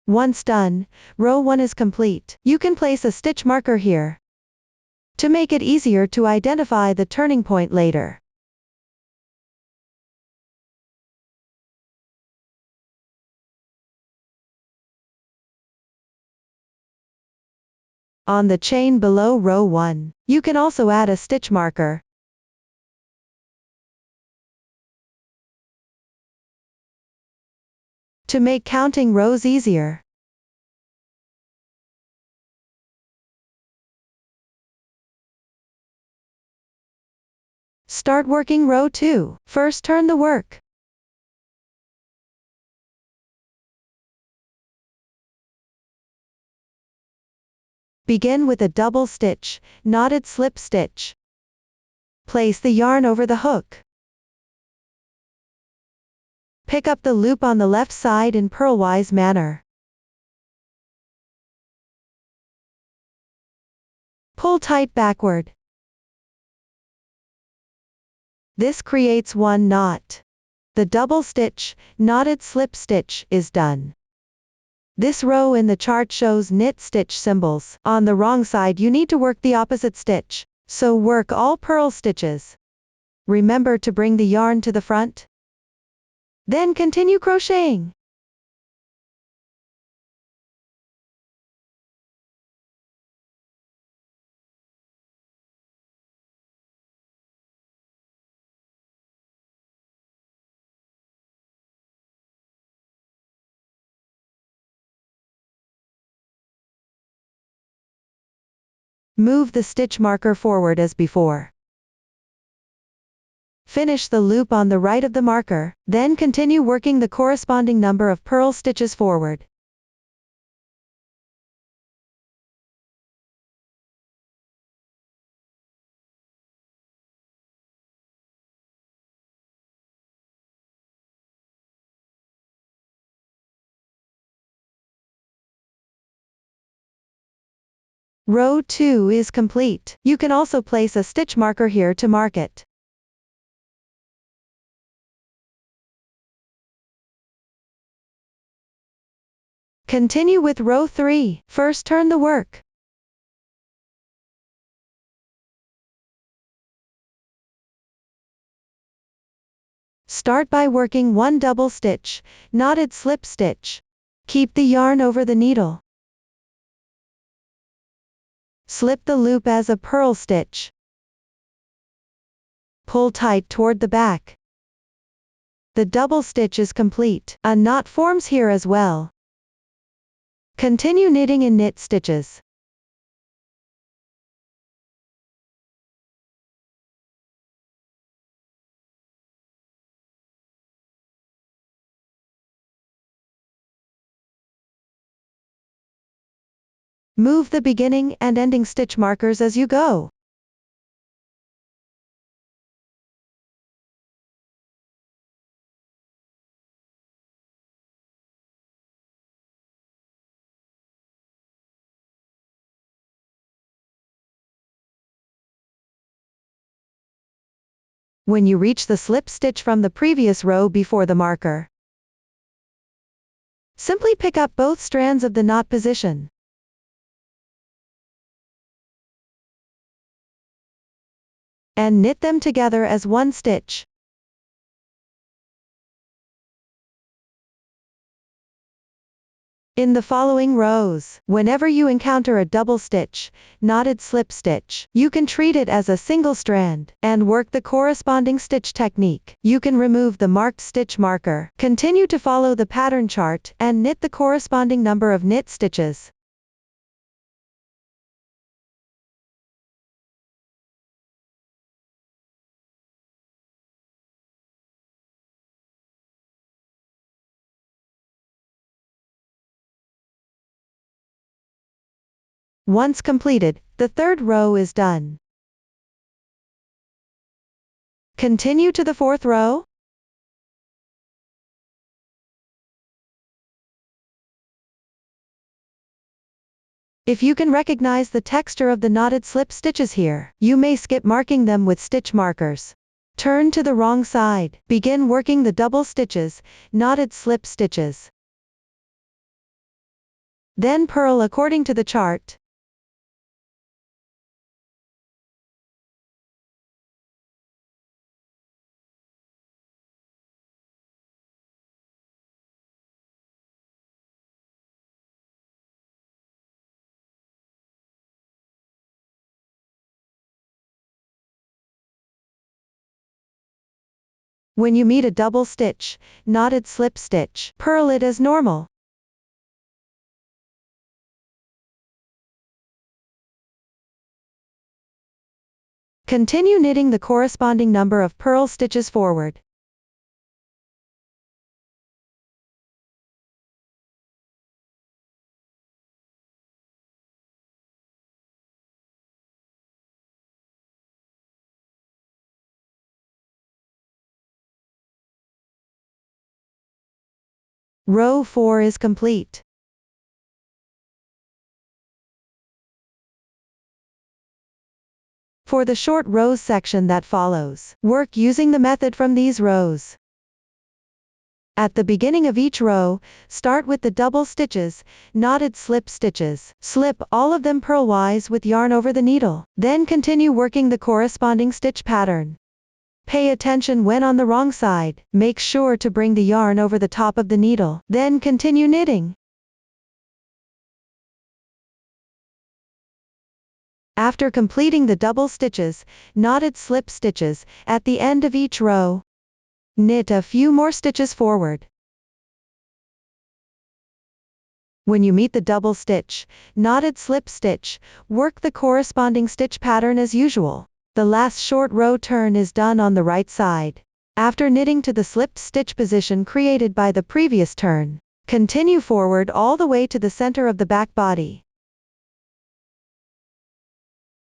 Once done, row 1 is complete. You can place a stitch marker here to make it easier to identify the turning point later. On the chain below row 1, you can also add a stitch marker. To make counting rows easier. Start working row 2. First turn the work. Begin with a double stitch, knotted slip stitch. Place the yarn over the hook. Pick up the loop on the left side in purlwise manner. Pull tight backward. This creates 1 knot. The double stitch, knotted slip stitch, is done. This row in the chart shows knit stitch symbols. On the wrong side you need to work the opposite stitch, so work all purl stitches. Remember to bring the yarn to the front. Then continue crocheting. Move the stitch marker forward as before. Finish the loop on the right of the marker, then continue working the corresponding number of purl stitches forward. Row 2 is complete. You can also place a stitch marker here to mark it. Continue with row 3. First turn the work. Start by working one double stitch, knotted slip stitch. Keep the yarn over the needle. Slip the loop as a purl stitch. Pull tight toward the back. The double stitch is complete. A knot forms here as well. Continue knitting in knit stitches. Move the beginning and ending stitch markers as you go. When you reach the slip stitch from the previous row before the marker, simply pick up both strands of the knot position. And knit them together as one stitch. In the following rows, whenever you encounter a double stitch, knotted slip stitch, you can treat it as a single strand, and work the corresponding stitch technique. You can remove the marked stitch marker, continue to follow the pattern chart, and knit the corresponding number of knit stitches. Once completed, the third row is done. Continue to the fourth row. If you can recognize the texture of the knotted slip stitches here, you may skip marking them with stitch markers. Turn to the wrong side. Begin working the double stitches, knotted slip stitches. Then purl according to the chart. When you meet a double stitch, knotted slip stitch, purl it as normal. Continue knitting the corresponding number of purl stitches forward. Row 4 is complete. For the short rows section that follows, work using the method from these rows. At the beginning of each row, start with the double stitches, knotted slip stitches. Slip all of them purlwise with yarn over the needle. Then continue working the corresponding stitch pattern. Pay attention when on the wrong side. Make sure to bring the yarn over the top of the needle. Then continue knitting. After completing the double stitches, knotted slip stitches, at the end of each row, knit a few more stitches forward. When you meet the double stitch, knotted slip stitch, work the corresponding stitch pattern as usual. The last short row turn is done on the right side. After knitting to the slipped stitch position created by the previous turn, continue forward all the way to the center of the back body.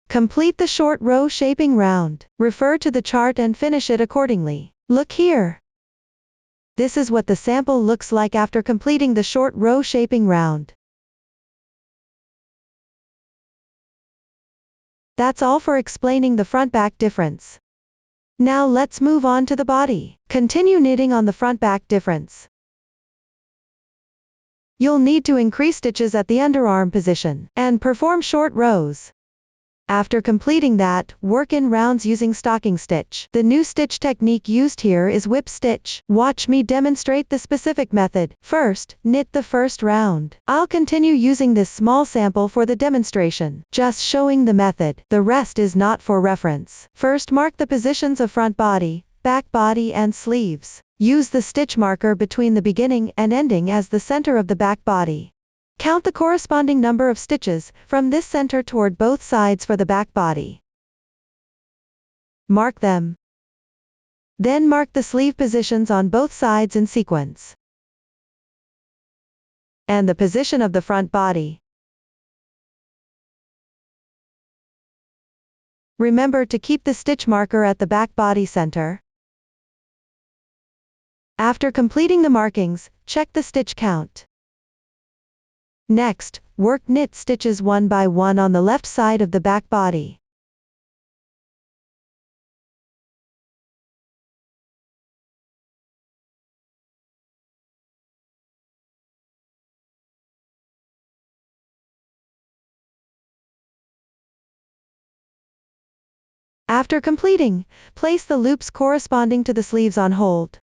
Complete the short row shaping round. Refer to the chart and finish it accordingly. Look here. This is what the sample looks like after completing the short row shaping round. That's all for explaining the front-back difference. Now let's move on to the body. Continue knitting on the front-back difference. You'll need to increase stitches at the underarm position, and perform short rows. After completing that, work in rounds using stocking stitch. The new stitch technique used here is whip stitch. Watch me demonstrate the specific method. First, knit the first round. I'll continue using this small sample for the demonstration, just showing the method. The rest is not for reference. First, mark the positions of front body, back body and sleeves. Use the stitch marker between the beginning and ending as the center of the back body. Count the corresponding number of stitches from this center toward both sides for the back body. Mark them. Then mark the sleeve positions on both sides in sequence. And the position of the front body. Remember to keep the stitch marker at the back body center. After completing the markings, check the stitch count. Next, work knit stitches one by one on the left side of the back body. After completing, place the loops corresponding to the sleeves on hold.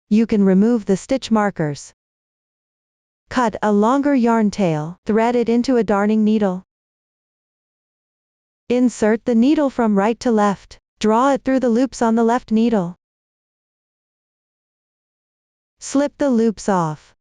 You can remove the stitch markers. Cut a longer yarn tail, thread it into a darning needle. Insert the needle from right to left. Draw it through the loops on the left needle. Slip the loops off.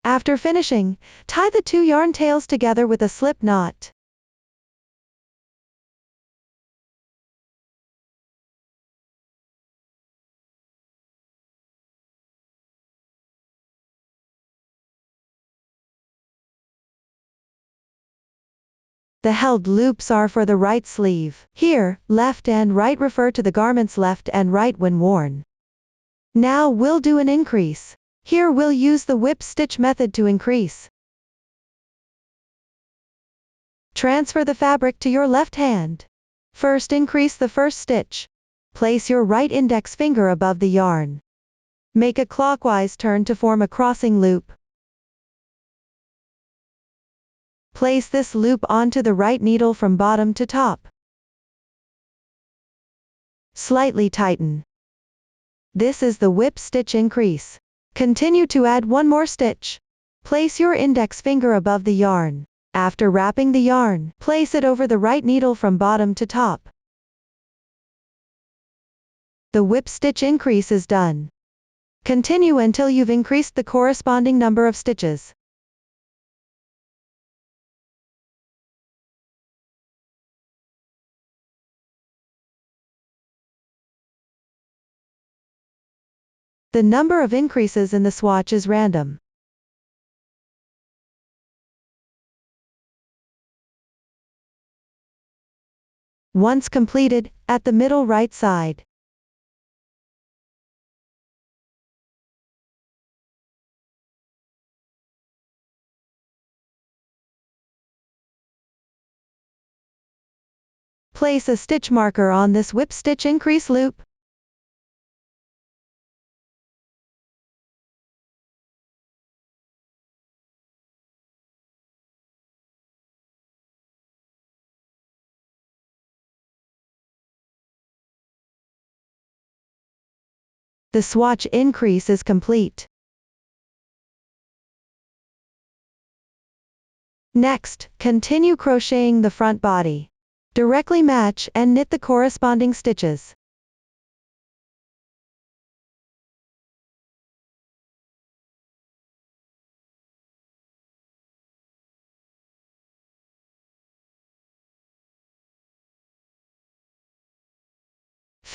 After finishing, tie the two yarn tails together with a slip knot. The held loops are for the right sleeve. Here, left and right refer to the garment's left and right when worn. Now we'll do an increase. Here we'll use the whip stitch method to increase. Transfer the fabric to your left hand. First increase the first stitch. Place your right index finger above the yarn. Make a clockwise turn to form a crossing loop. Place this loop onto the right needle from bottom to top. Slightly tighten. This is the whip stitch increase. Continue to add one more stitch. Place your index finger above the yarn. After wrapping the yarn, place it over the right needle from bottom to top. The whip stitch increase is done. Continue until you've increased the corresponding number of stitches. The number of increases in the swatch is random. Once completed, at the middle right side, place a stitch marker on this whip stitch increase loop. The swatch increase is complete. Next, continue crocheting the front body. Directly match and knit the corresponding stitches.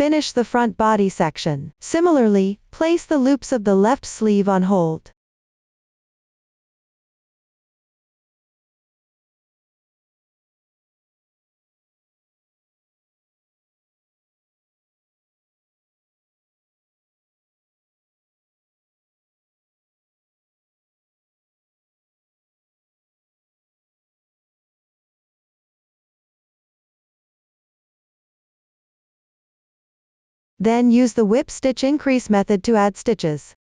Finish the front body section. Similarly, place the loops of the left sleeve on hold. Then use the whip stitch increase method to add stitches.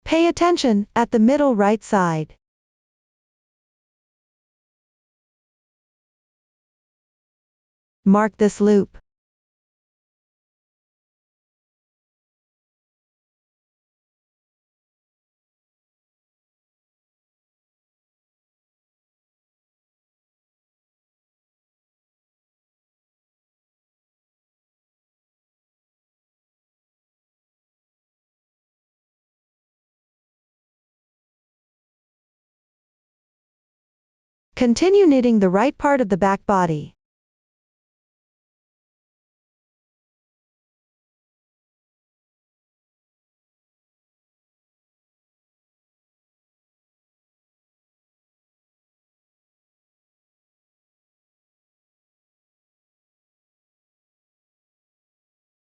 Pay attention, at the middle right side. Mark this loop. Continue knitting the right part of the back body.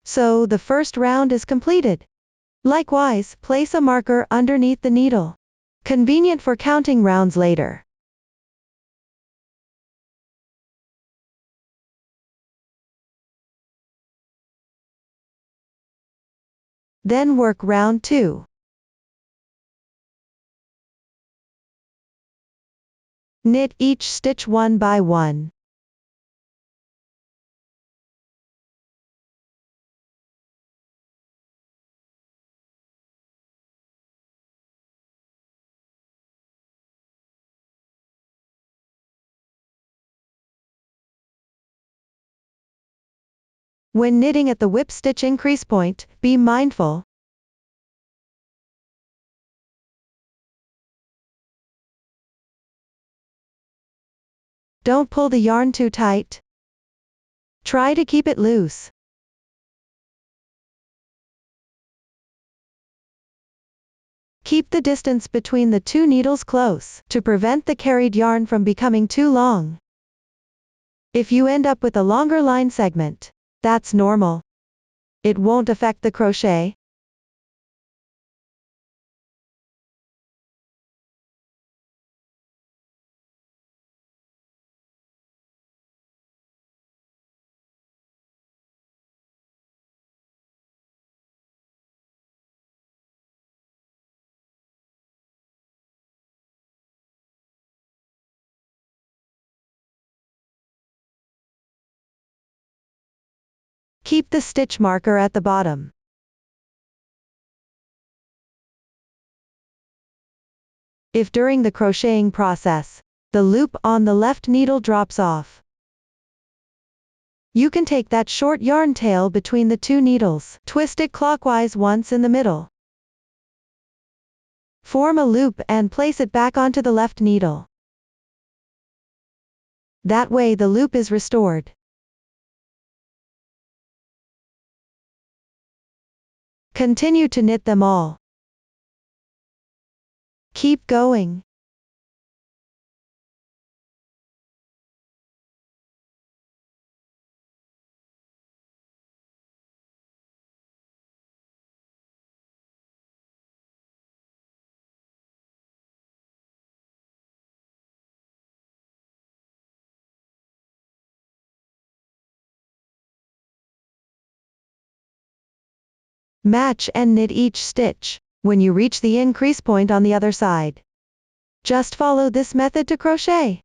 So the first round is completed. Likewise, place a marker underneath the needle. Convenient for counting rounds later. Then work round 2. Knit each stitch one by one. When knitting at the whip stitch increase point, be mindful. Don't pull the yarn too tight. Try to keep it loose. Keep the distance between the two needles close, to prevent the carried yarn from becoming too long. If you end up with a longer line segment, that's normal. It won't affect the crochet. Keep the stitch marker at the bottom. If during the crocheting process, the loop on the left needle drops off, you can take that short yarn tail between the two needles, twist it clockwise once in the middle. Form a loop and place it back onto the left needle. That way the loop is restored. Continue to knit them all. Keep going. Match and knit each stitch, when you reach the increase point on the other side. Just follow this method to crochet.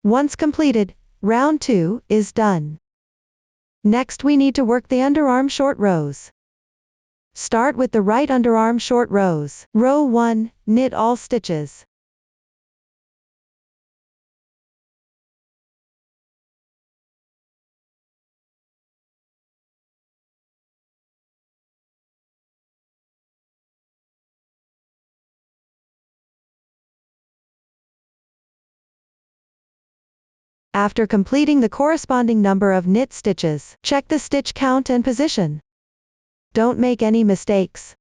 Once completed, round 2 is done. Next we need to work the underarm short rows. Start with the right underarm short rows. Row 1, knit all stitches. After completing the corresponding number of knit stitches, check the stitch count and position. Don't make any mistakes.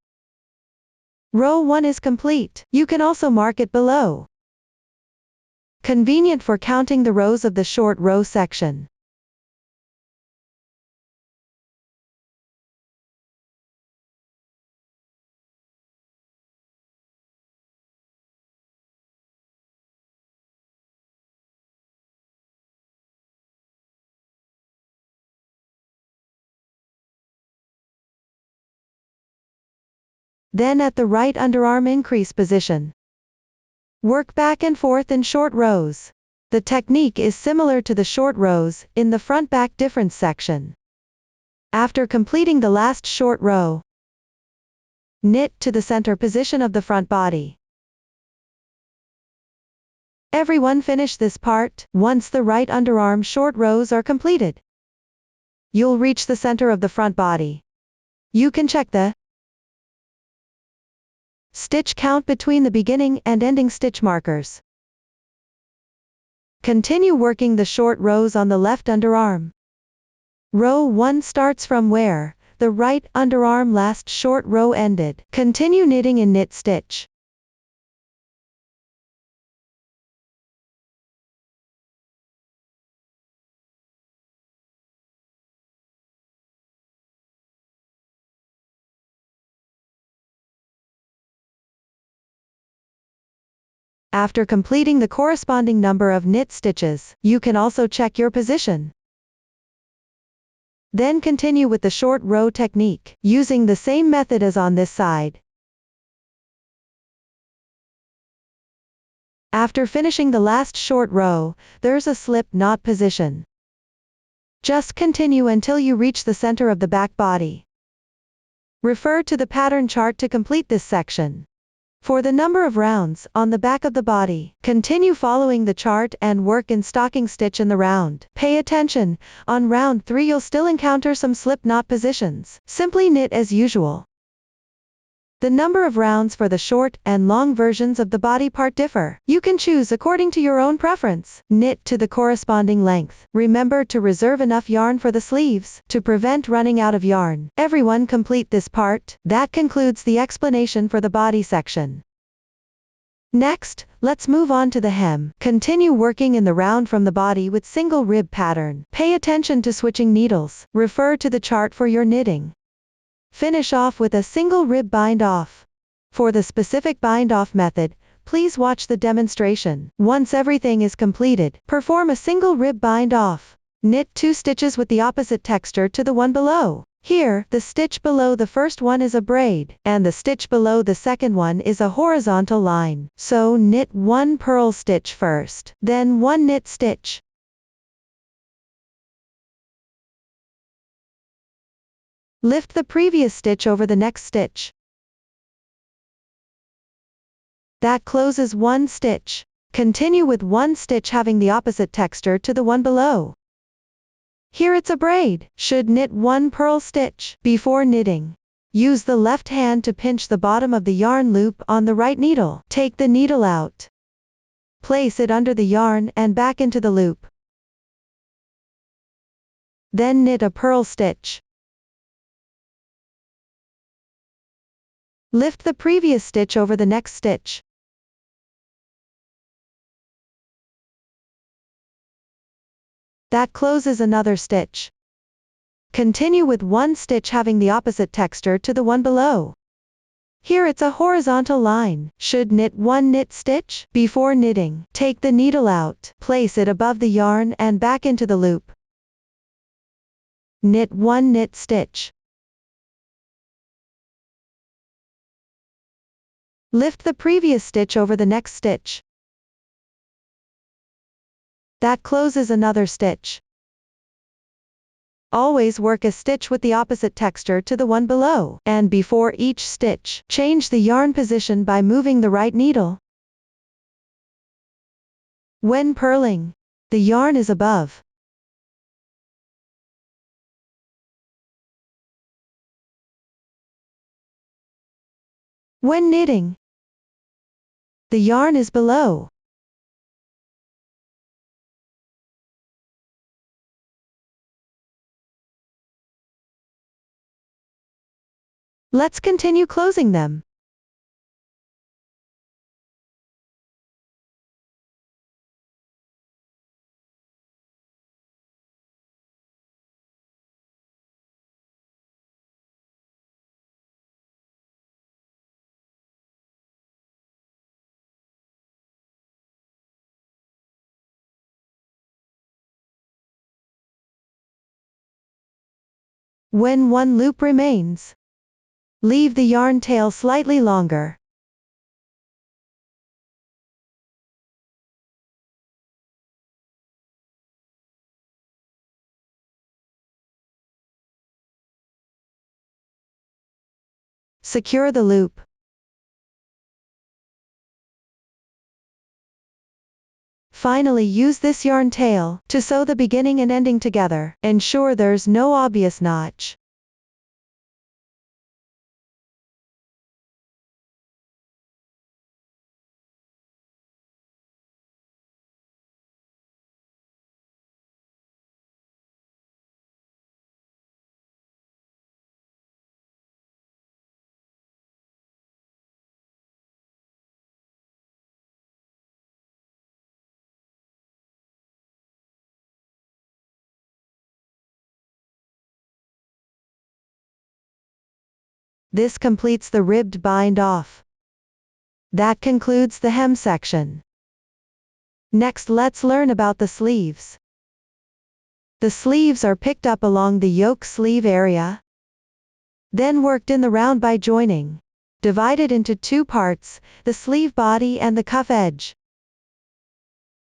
Row 1 is complete. You can also mark it below. Convenient for counting the rows of the short row section. Then at the right underarm increase position. Work back and forth in short rows. The technique is similar to the short rows in the front-back difference section. After completing the last short row, knit to the center position of the front body. Everyone finish this part. Once the right underarm short rows are completed, you'll reach the center of the front body. You can check the stitch count between the beginning and ending stitch markers. Continue working the short rows on the left underarm. Row 1 starts from where the right underarm last short row ended. Continue knitting in knit stitch. After completing the corresponding number of knit stitches, you can also check your position. Then continue with the short row technique, using the same method as on this side. After finishing the last short row, there's a slip knot position. Just continue until you reach the center of the back body. Refer to the pattern chart to complete this section. For the number of rounds on the back of the body, continue following the chart and work in stocking stitch in the round. Pay attention, on round 3 you'll still encounter some slip knot positions. Simply knit as usual. The number of rounds for the short and long versions of the body part differ. You can choose according to your own preference. Knit to the corresponding length. Remember to reserve enough yarn for the sleeves to prevent running out of yarn. Everyone complete this part. That concludes the explanation for the body section. Next, let's move on to the hem. Continue working in the round from the body with single rib pattern. Pay attention to switching needles. Refer to the chart for your knitting. Finish off with a single rib bind off. For the specific bind off method, please watch the demonstration. Once everything is completed, perform a single rib bind off. Knit 2 stitches with the opposite texture to the one below. Here, the stitch below the first one is a braid, and the stitch below the second one is a horizontal line. So knit 1 purl stitch first, then 1 knit stitch. Lift the previous stitch over the next stitch. That closes 1 stitch. Continue with 1 stitch having the opposite texture to the one below. Here it's a braid. Should knit 1 purl stitch. Before knitting, use the left hand to pinch the bottom of the yarn loop on the right needle. Take the needle out. Place it under the yarn and back into the loop. Then knit a purl stitch. Lift the previous stitch over the next stitch. That closes another stitch. Continue with 1 stitch having the opposite texture to the one below. Here it's a horizontal line. Should knit 1 knit stitch. Before knitting, take the needle out. Place it above the yarn and back into the loop. Knit 1 knit stitch. Lift the previous stitch over the next stitch. That closes another stitch. Always work a stitch with the opposite texture to the one below, and before each stitch, change the yarn position by moving the right needle. When purling, the yarn is above. When knitting, the yarn is below. Let's continue closing them. When one loop remains, leave the yarn tail slightly longer. Secure the loop. Finally, use this yarn tail to sew the beginning and ending together. Ensure there's no obvious notch. This completes the ribbed bind off. That concludes the hem section. Next, let's learn about the sleeves. The sleeves are picked up along the yoke sleeve area, then worked in the round by joining. Divided into two parts, the sleeve body and the cuff edge.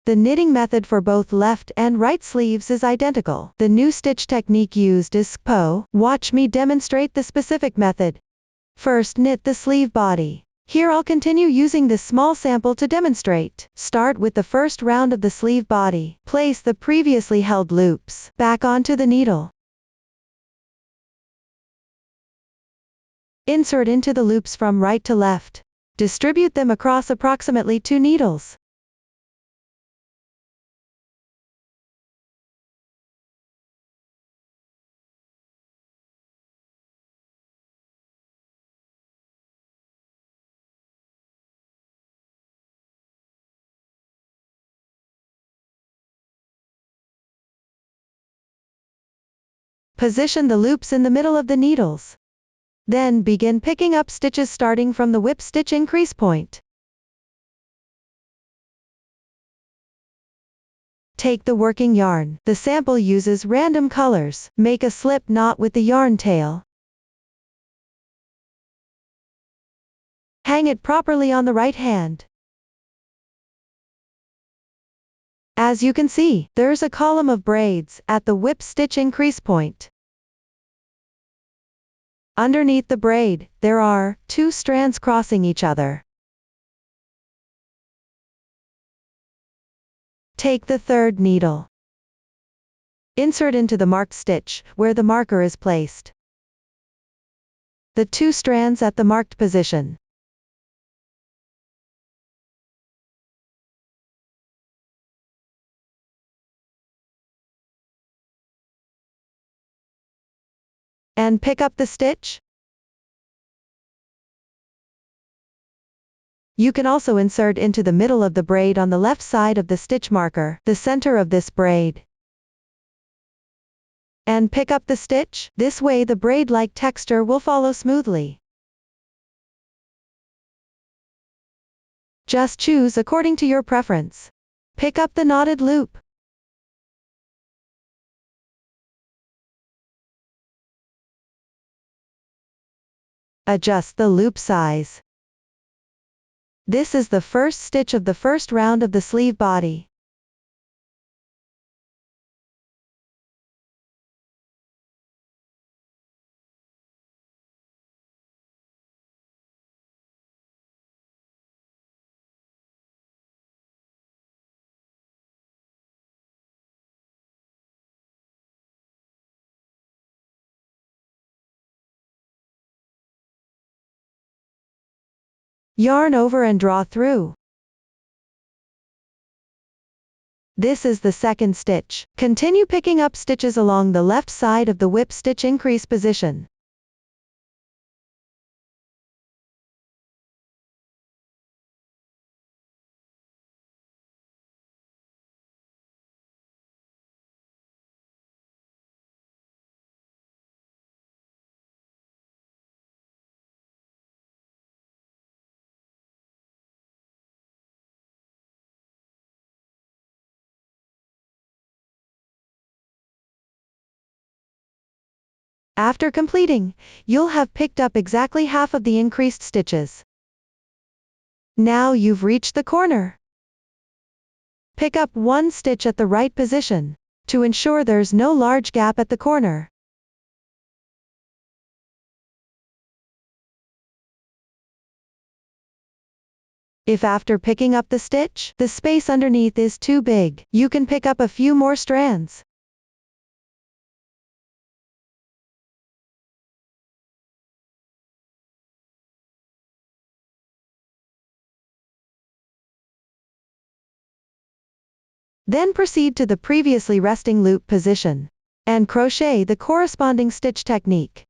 The knitting method for both left and right sleeves is identical. The new stitch technique used is SPO. Watch me demonstrate the specific method. First, knit the sleeve body. Here I'll continue using this small sample to demonstrate. Start with the first round of the sleeve body. Place the previously held loops back onto the needle. Insert into the loops from right to left. Distribute them across approximately 2 needles. Position the loops in the middle of the needles. Then begin picking up stitches starting from the whip stitch increase point. Take the working yarn. The sample uses random colors. Make a slip knot with the yarn tail. Hang it properly on the right hand. As you can see, there's a column of braids at the whip stitch increase point. Underneath the braid, there are 2 strands crossing each other. Take the third needle. Insert into the marked stitch, where the marker is placed. The 2 strands at the marked position. And pick up the stitch. You can also insert into the middle of the braid on the left side of the stitch marker, the center of this braid. And pick up the stitch. This way the braid-like texture will follow smoothly. Just choose according to your preference. Pick up the knotted loop. Adjust the loop size. This is the first stitch of the first round of the sleeve body. Yarn over and draw through. This is the second stitch. Continue picking up stitches along the left side of the whip stitch increase position. After completing, you'll have picked up exactly half of the increased stitches. Now you've reached the corner. Pick up one stitch at the right position, to ensure there's no large gap at the corner. If after picking up the stitch, the space underneath is too big, you can pick up a few more strands. Then proceed to the previously resting loop position, and crochet the corresponding stitch technique.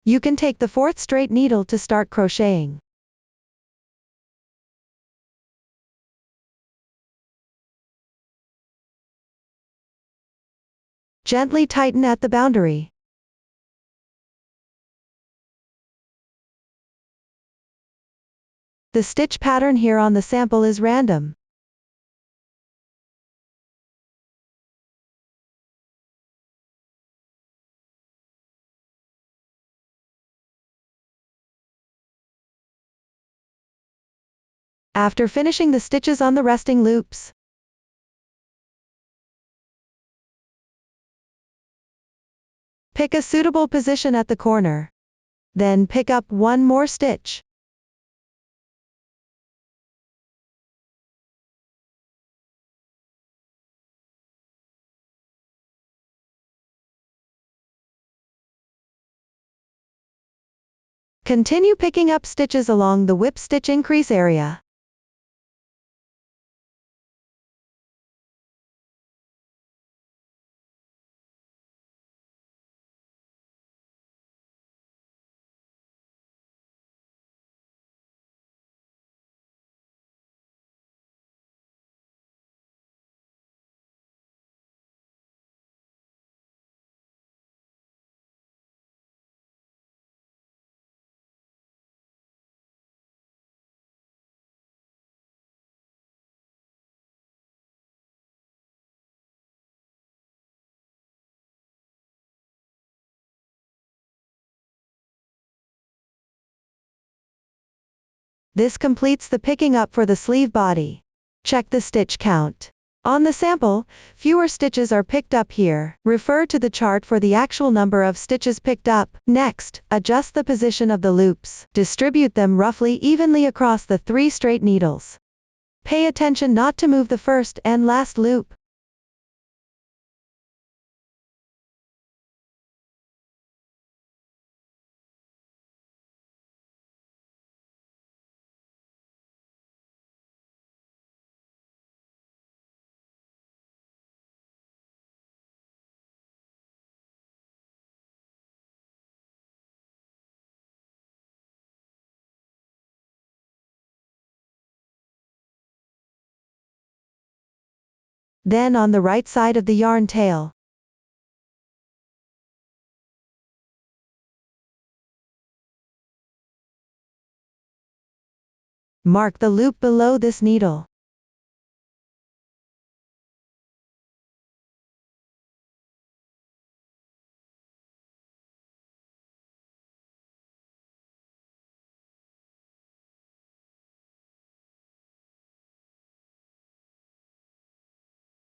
You can take the 4th straight needle to start crocheting. Gently tighten at the boundary. The stitch pattern here on the sample is random. After finishing the stitches on the resting loops, pick a suitable position at the corner. Then pick up one more stitch. Continue picking up stitches along the whip stitch increase area. This completes the picking up for the sleeve body. Check the stitch count. On the sample, fewer stitches are picked up here. Refer to the chart for the actual number of stitches picked up. Next, adjust the position of the loops. Distribute them roughly evenly across the 3 straight needles. Pay attention not to move the first and last loop. Then on the right side of the yarn tail, mark the loop below this needle.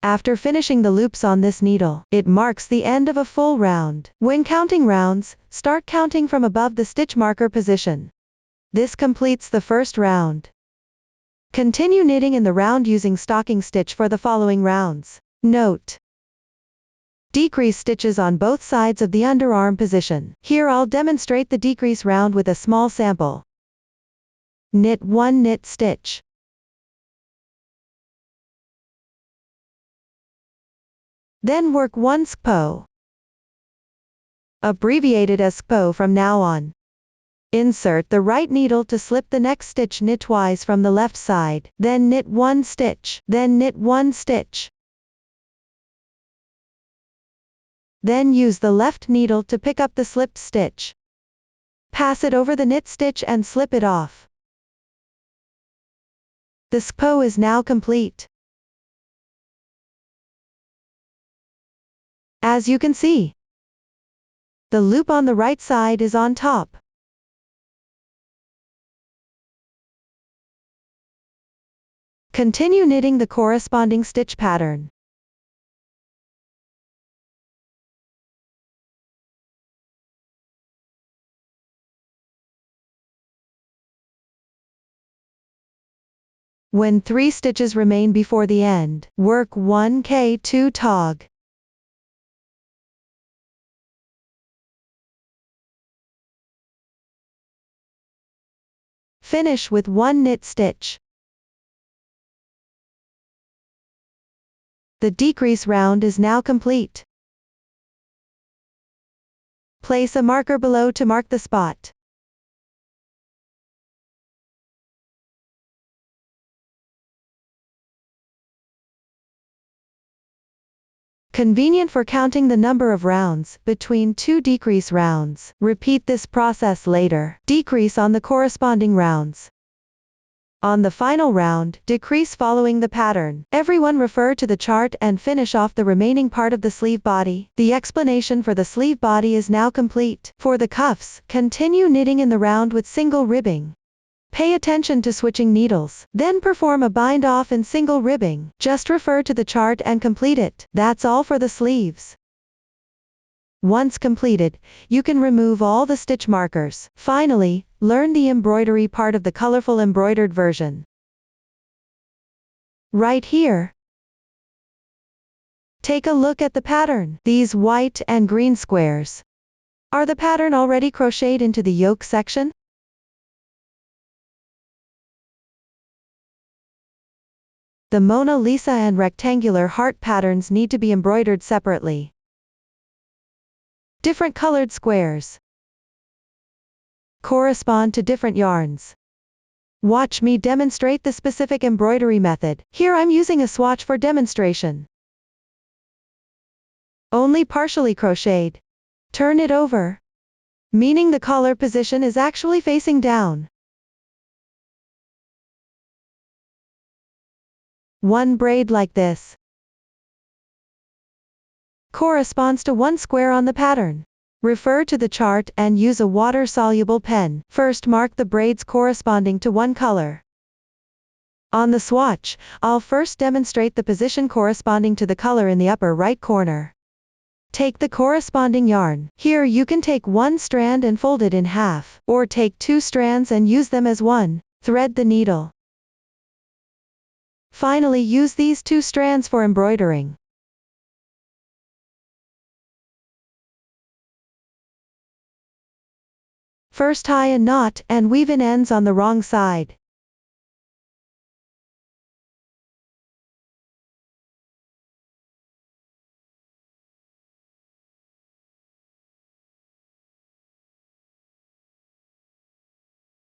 After finishing the loops on this needle, it marks the end of a full round. When counting rounds, start counting from above the stitch marker position. This completes the first round. Continue knitting in the round using stocking stitch for the following rounds. Note: decrease stitches on both sides of the underarm position. Here I'll demonstrate the decrease round with a small sample. Knit 1 knit stitch. Then work 1 SPO, abbreviated as SPO from now on. Insert the right needle to slip the next stitch, knit twice from the left side, then knit 1 stitch, then knit 1 stitch. Then use the left needle to pick up the slipped stitch. Pass it over the knit stitch and slip it off. The SPO is now complete. As you can see, the loop on the right side is on top. Continue knitting the corresponding stitch pattern. When 3 stitches remain before the end, work 1k2 tog. Finish with 1 knit stitch. The decrease round is now complete. Place a marker below to mark the spot. Convenient for counting the number of rounds between 2 decrease rounds. Repeat this process later. Decrease on the corresponding rounds. On the final round, decrease following the pattern. Everyone refer to the chart and finish off the remaining part of the sleeve body. The explanation for the sleeve body is now complete. For the cuffs, continue knitting in the round with single ribbing. Pay attention to switching needles. Then perform a bind off in single ribbing. Just refer to the chart and complete it. That's all for the sleeves. Once completed, you can remove all the stitch markers. Finally, learn the embroidery part of the colorful embroidered version. Right here. Take a look at the pattern. These white and green squares are the pattern already crocheted into the yoke section. The Mona Lisa and rectangular heart patterns need to be embroidered separately. Different colored squares correspond to different yarns. Watch me demonstrate the specific embroidery method. Here I'm using a swatch for demonstration. Only partially crocheted. Turn it over, meaning the collar position is actually facing down. One braid like this corresponds to one square on the pattern. Refer to the chart and use a water-soluble pen. First mark the braids corresponding to one color. On the swatch, I'll first demonstrate the position corresponding to the color in the upper right corner. Take the corresponding yarn. Here you can take one strand and fold it in half, or take 2 strands and use them as one. Thread the needle. Finally, use these 2 strands for embroidering. First tie a knot and weave in ends on the wrong side.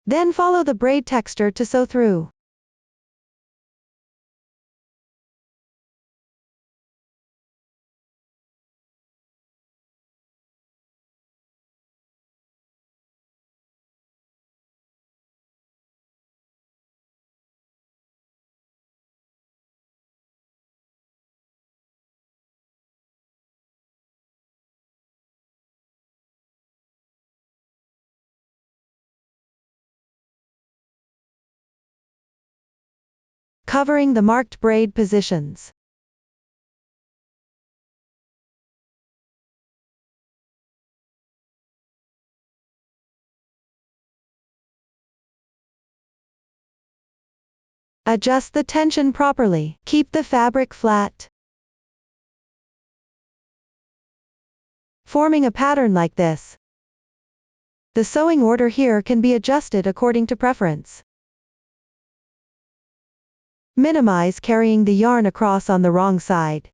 Then follow the braid texture to sew through. Covering the marked braid positions. Adjust the tension properly. Keep the fabric flat. Forming a pattern like this. The sewing order here can be adjusted according to preference. Minimize carrying the yarn across on the wrong side.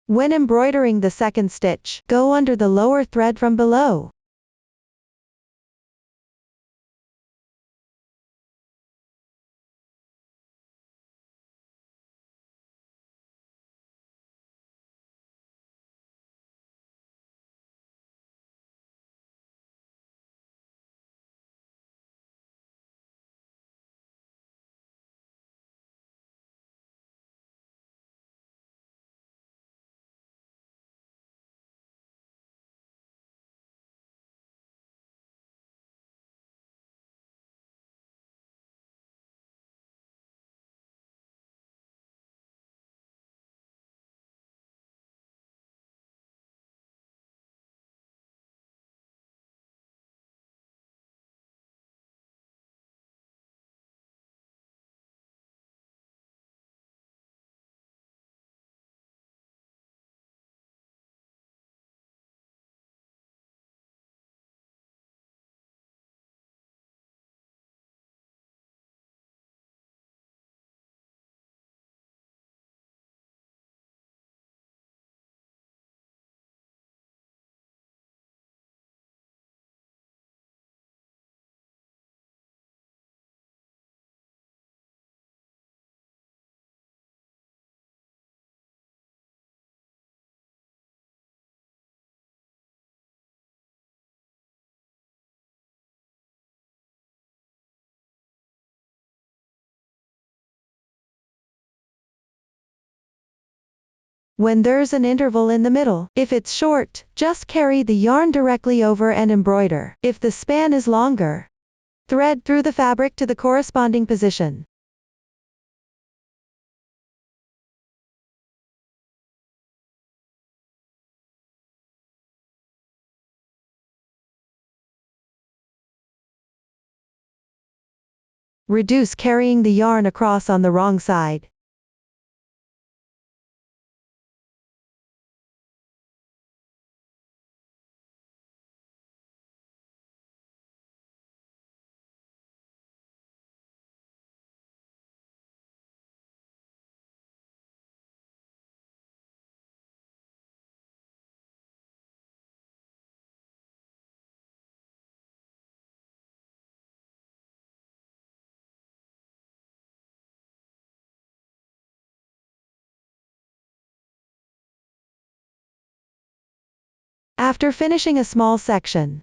When embroidering the second stitch, go under the lower thread from below. when there's an interval in the middle. If it's short, just carry the yarn directly over and embroider. If the span is longer, thread through the fabric to the corresponding position. Reduce carrying the yarn across on the wrong side. After finishing a small section,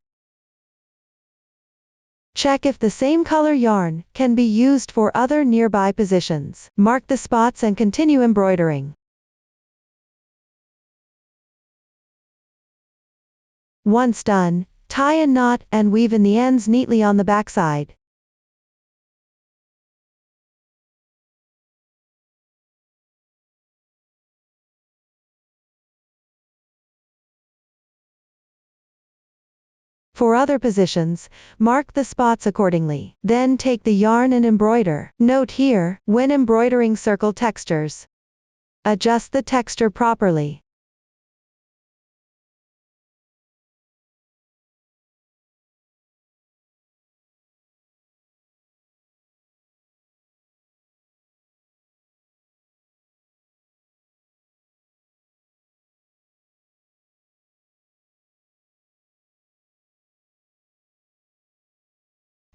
check if the same color yarn can be used for other nearby positions. Mark the spots and continue embroidering. Once done, tie a knot and weave in the ends neatly on the backside. For other positions, mark the spots accordingly. Then take the yarn and embroider. Note here, when embroidering circle textures, adjust the texture properly.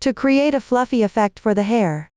To create a fluffy effect for the hair,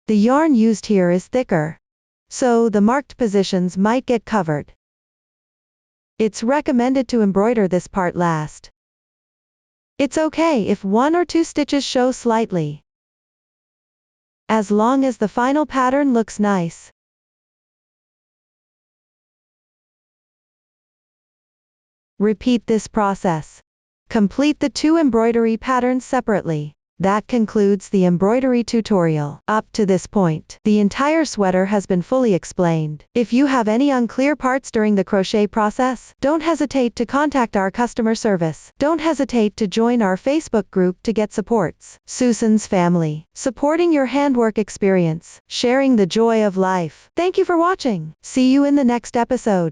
the yarn used here is thicker, so the marked positions might get covered. It's recommended to embroider this part last. It's okay if one or two stitches show slightly, as long as the final pattern looks nice. Repeat this process. Complete the two embroidery patterns separately. That concludes the embroidery tutorial. Up to this point, the entire sweater has been fully explained. If you have any unclear parts during the crochet process, don't hesitate to contact our customer service. Don't hesitate to join our Facebook group to get supports. Susan's Family, supporting your handwork experience, sharing the joy of life. Thank you for watching. See you in the next episode.